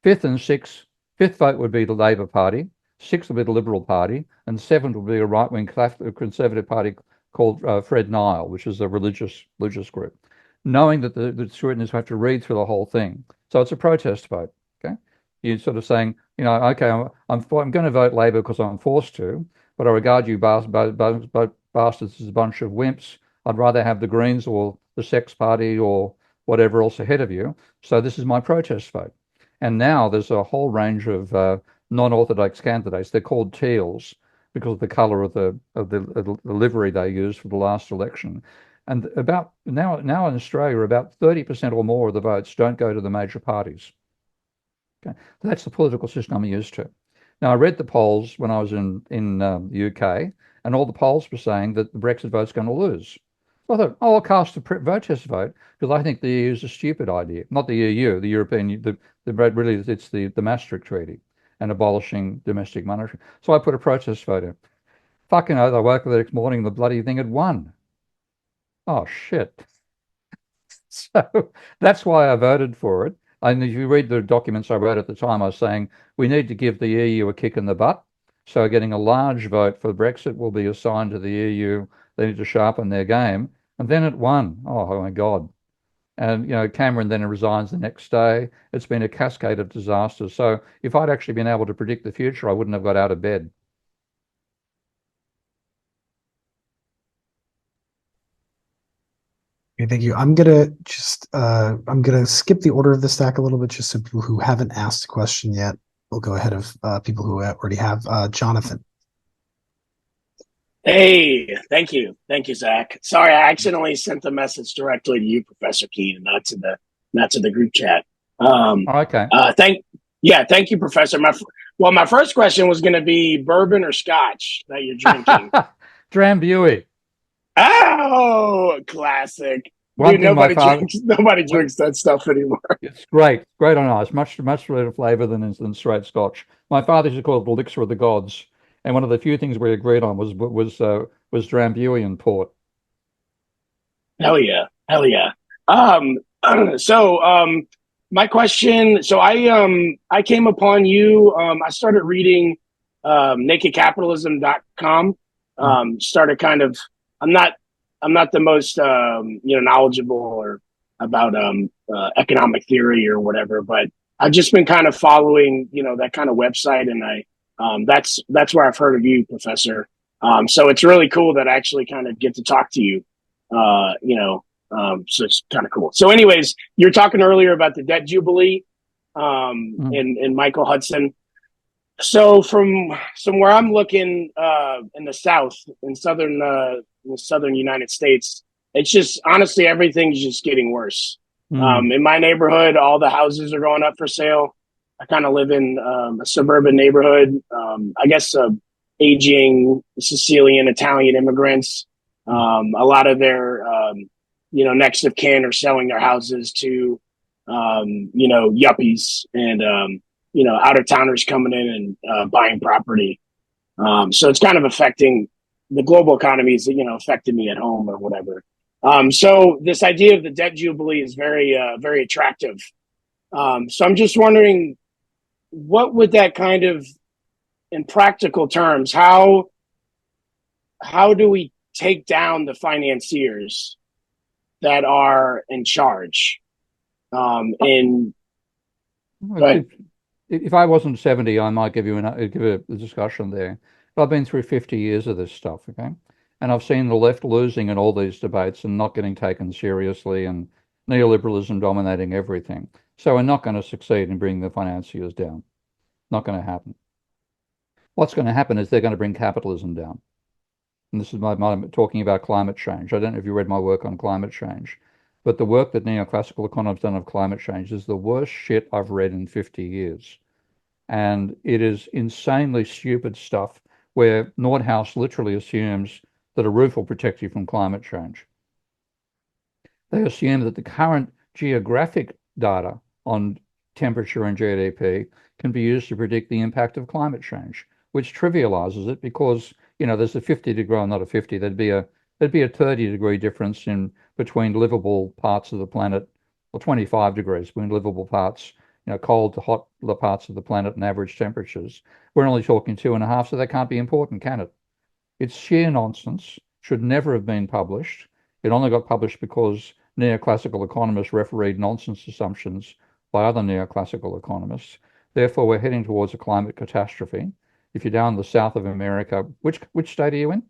Fifth vote would be the Labor Party, sixth would be the Liberal Party, and seventh would be a right-wing conservative party called Fred Nile, which is a religious group, knowing that the scrutineers have to read through the whole thing. So it's a protest vote. Okay, you're sort of saying, okay, I'm going to vote Labor because I'm forced to, but I regard you bastards as a bunch of wimps. I'd rather have the Greens or the Sex Party or whatever else ahead of you. So this is my protest vote. And now there's a whole range of non-orthodox candidates. They're called teals because of the colour of the livery they used for the last election. And about now in Australia, about 30% or more of the votes don't go to the major parties. Okay, that's the political system I'm used to. Now I read the polls when I was in the UK, and all the polls were saying that the Brexit vote's going to lose. So I thought, I'll cast a protest vote because I think the EU is a stupid idea. Not the EU, the European, really it's the Maastricht Treaty and abolishing domestic monarchy. So I put a protest vote in. Fucking oath, I woke up the next morning and the bloody thing had won. Oh, shit. So that's why I voted for it. And if you read the documents I wrote at the time, I was saying we need to give the EU a kick in the butt. So getting a large vote for Brexit will be assigned to the EU. They need to sharpen their game. And then it won. Oh my God. And, Cameron then resigns the next day. It's been a cascade of disasters. So if I'd actually been able to predict the future, I wouldn't have got out of bed. Okay, thank you. I'm gonna skip the order of the stack a little bit, just so people who haven't asked a question yet, we'll go ahead of people who already have. Jonathan. Hey, thank you, Zach. Sorry, I accidentally sent the message directly to you, Professor Keene, and not to the group chat. Okay. Thank you, Professor. My first question was going to be bourbon or scotch that you're drinking. Drambuie. Oh, classic. Dude, nobody drinks that stuff anymore. It's great on ice, much better flavour than straight Scotch. My father used to call it the elixir of the gods, and one of the few things we agreed on was Drambuie and port. Hell yeah. My question. So I came upon you. I started reading nakedcapitalism.com. Started kind of. I'm not I'm not the most knowledgeable or about economic theory or whatever, but I've just been kind of following that kind of website, and that's where I've heard of you, Professor. So it's really cool that I actually kind of get to talk to you. So it's kind of cool. So, anyways, you're talking earlier about the debt jubilee, and Michael Hudson. So from where I'm looking in the South, in the southern United States, it's just honestly everything's just getting worse. In my neighborhood, all the houses are going up for sale. I kind of live in a suburban neighborhood. I guess aging Sicilian Italian immigrants. A lot of their next of kin are selling their houses to yuppies and out of towners coming in and buying property. So it's kind of affecting the global economies that affected me at home or whatever. So this idea of the debt jubilee is very attractive. So I'm just wondering, what would that kind of, in practical terms, how do we take down the financiers that are in charge? In If I wasn't 70, I might give a discussion there. But I've been through 50 years of this stuff, okay? And I've seen the left losing in all these debates and not getting taken seriously, and neoliberalism dominating everything. So we're not going to succeed in bringing the financiers down. Not going to happen. What's going to happen is they're going to bring capitalism down. And this is my talking about climate change. I don't know if you read my work on climate change, but the work that neoclassical economists done of climate change is the worst shit I've read in 50 years. And it is insanely stupid stuff where Nordhaus literally assumes that a roof will protect you from climate change. They assume that the current geographic data on temperature and GDP can be used to predict the impact of climate change, which trivializes it because, there's a 50-degree, not a 50, there'd be a 30-degree difference in between livable parts of the planet, or 25 degrees between livable parts, cold to hot parts of the planet and average temperatures. We're only talking 2.5, so that can't be important, can it? It's sheer nonsense, should never have been published. It only got published because neoclassical economists refereed nonsense assumptions by other neoclassical economists. Therefore, we're heading towards a climate catastrophe. If you're down in the south of America, which state are you in?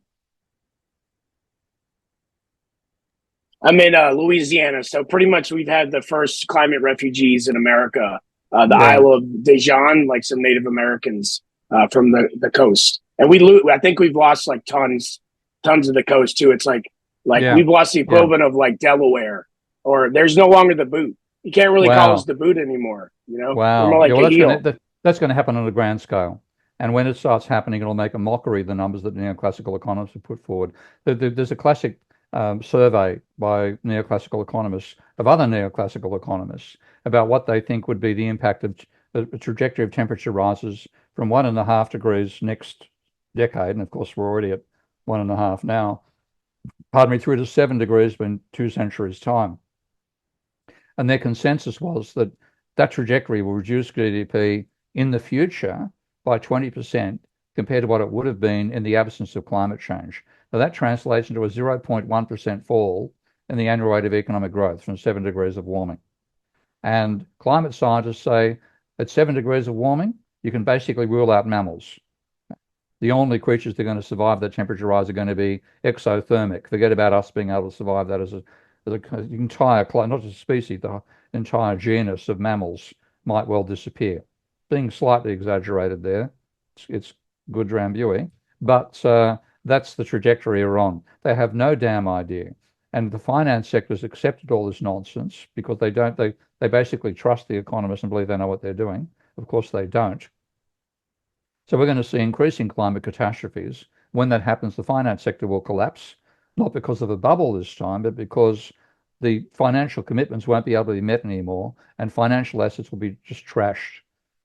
I'm in Louisiana, so pretty much we've had the first climate refugees in America. The Isle of Dijon, like some Native Americans from the coast, and I think we've lost like tons of the coast too. It's like we've lost the equivalent of like Delaware, or there's no longer the boot. You can't really call us the boot anymore. Wow. We're more like that's going to happen on a grand scale. And when it starts happening, it'll make a mockery of the numbers that neoclassical economists have put forward. There's a classic survey by neoclassical economists of other neoclassical economists about what they think would be the impact of the trajectory of temperature rises from 1.5 degrees next decade. And of course, we're already at 1.5 now. Pardon me, through to 7 degrees in 2 centuries' time. And their consensus was that that trajectory will reduce GDP in the future by 20% compared to what it would have been in the absence of climate change. Now, that translates into a 0.1% fall in the annual rate of economic growth from 7 degrees of warming. And climate scientists say at 7 degrees of warming, you can basically rule out mammals. The only creatures that are going to survive that temperature rise are going to be exothermic. Forget about us being able to survive that as an entire, not just a species, the entire genus of mammals might well disappear. Being slightly exaggerated there, it's good Drambuie, but that's the trajectory we're on. They have no damn idea. And the finance sector's accepted all this nonsense because they basically trust the economists and believe they know what they're doing. Of course they don't. So we're going to see increasing climate catastrophes. When that happens, the finance sector will collapse, not because of a bubble this time, but because the financial commitments won't be able to be met anymore, and financial assets will be just trashed.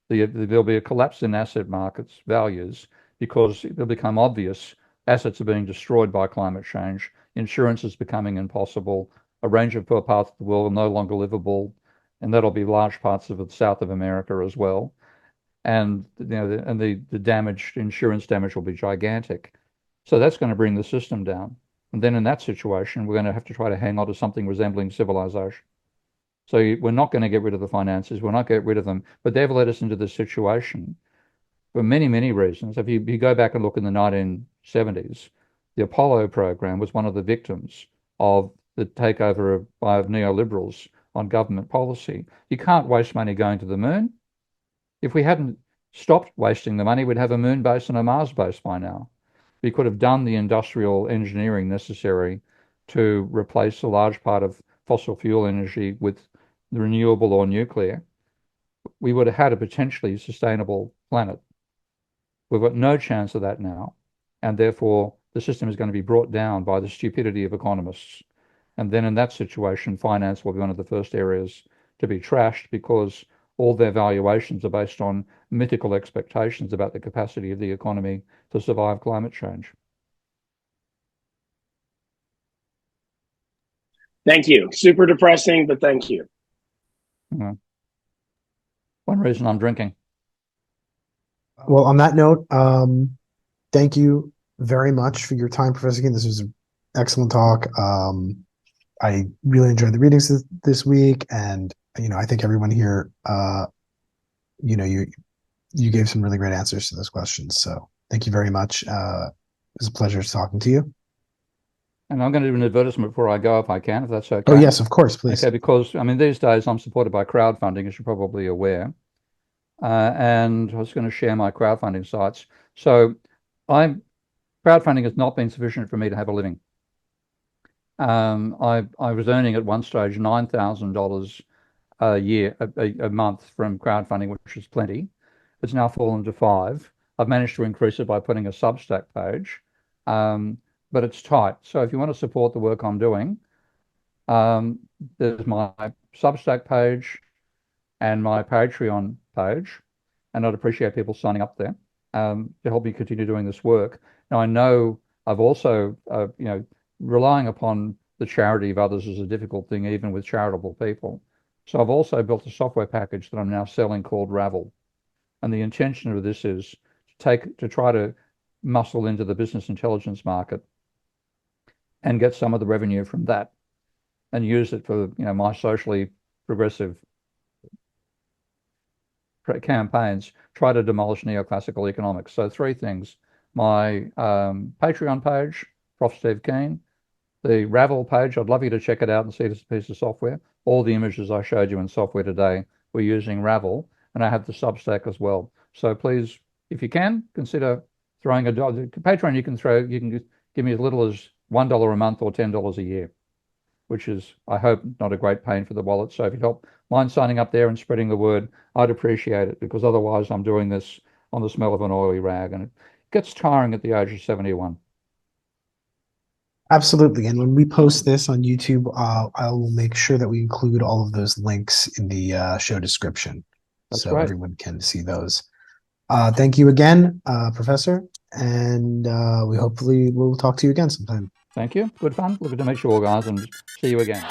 There'll be a collapse in asset markets values because it'll become obvious assets are being destroyed by climate change. Insurance is becoming impossible. A range of poor parts of the world are no longer livable. and that'll be large parts of the South of America as well. And the damage, insurance damage will be gigantic. So that's going to bring the system down. And then in that situation, we're going to have to try to hang on to something resembling civilization. So we're not going to get rid of the finances. We're not get rid of them, but they've led us into this situation for many, many reasons. If you go back and look in the 1970s, the Apollo program was one of the victims of the takeover by neoliberals on government policy. You can't waste money going to the moon. If we hadn't stopped wasting the money, we'd have a moon base and a Mars base by now. We could have done the industrial engineering necessary to replace a large part of fossil fuel energy with renewable or nuclear. We would have had a potentially sustainable planet. We've got no chance of that now, and therefore the system is going to be brought down by the stupidity of economists. And then in that situation, finance will be one of the first areas to be trashed because all their valuations are based on mythical expectations about the capacity of the economy to survive climate change. Thank you. Super depressing, but thank you. Yeah. One reason I'm drinking. Well, on that note, thank you very much for your time, Professor King. This was an excellent talk. I really enjoyed the readings this week, and I think everyone here, you gave some really great answers to those questions. So thank you very much. It was a pleasure talking to you. And I'm going to do an advertisement before I go, if I can, if that's okay. Oh, yes, of course, please. Okay, because these days I'm supported by crowdfunding, as you're probably aware. And I was going to share my crowdfunding sites. So crowdfunding has not been sufficient for me to have a living. I was earning at one stage $9,000 a month from crowdfunding, which is plenty. It's now fallen to $5,000. I've managed to increase it by putting a Substack page, but it's tight. So if you want to support the work I'm doing, there's my Substack page and my Patreon page, and I'd appreciate people signing up there to help me continue doing this work. Now, I know I've also, relying upon the charity of others is a difficult thing, even with charitable people. So I've also built a software package that I'm now selling called Ravel. And the intention of this is to try to muscle into the business intelligence market and get some of the revenue from that and use it for, my socially progressive campaigns, try to demolish neoclassical economics. So 3 things: my Patreon page, Prof. Steve Keen, the Ravel page. I'd love you to check it out and see this piece of software. All the images I showed you in software today were using Ravel, and I have the Substack as well. So please, if you can, consider throwing a dollar. Patreon, you can give me as little as $1 a month or $10 a year, which is, I hope, not a great pain for the wallet. So if you help mind signing up there and spreading the word, I'd appreciate it, because otherwise I'm doing this on the smell of an oily rag, and it gets tiring at the age of 71. Absolutely. And when we post this on YouTube, I will make sure that we include all of those links in the show description. That's so right. Everyone can see those. Thank you again, Professor, and we hopefully will talk to you again sometime. Thank you. Good fun. Looking to meet you all, guys, and see you again.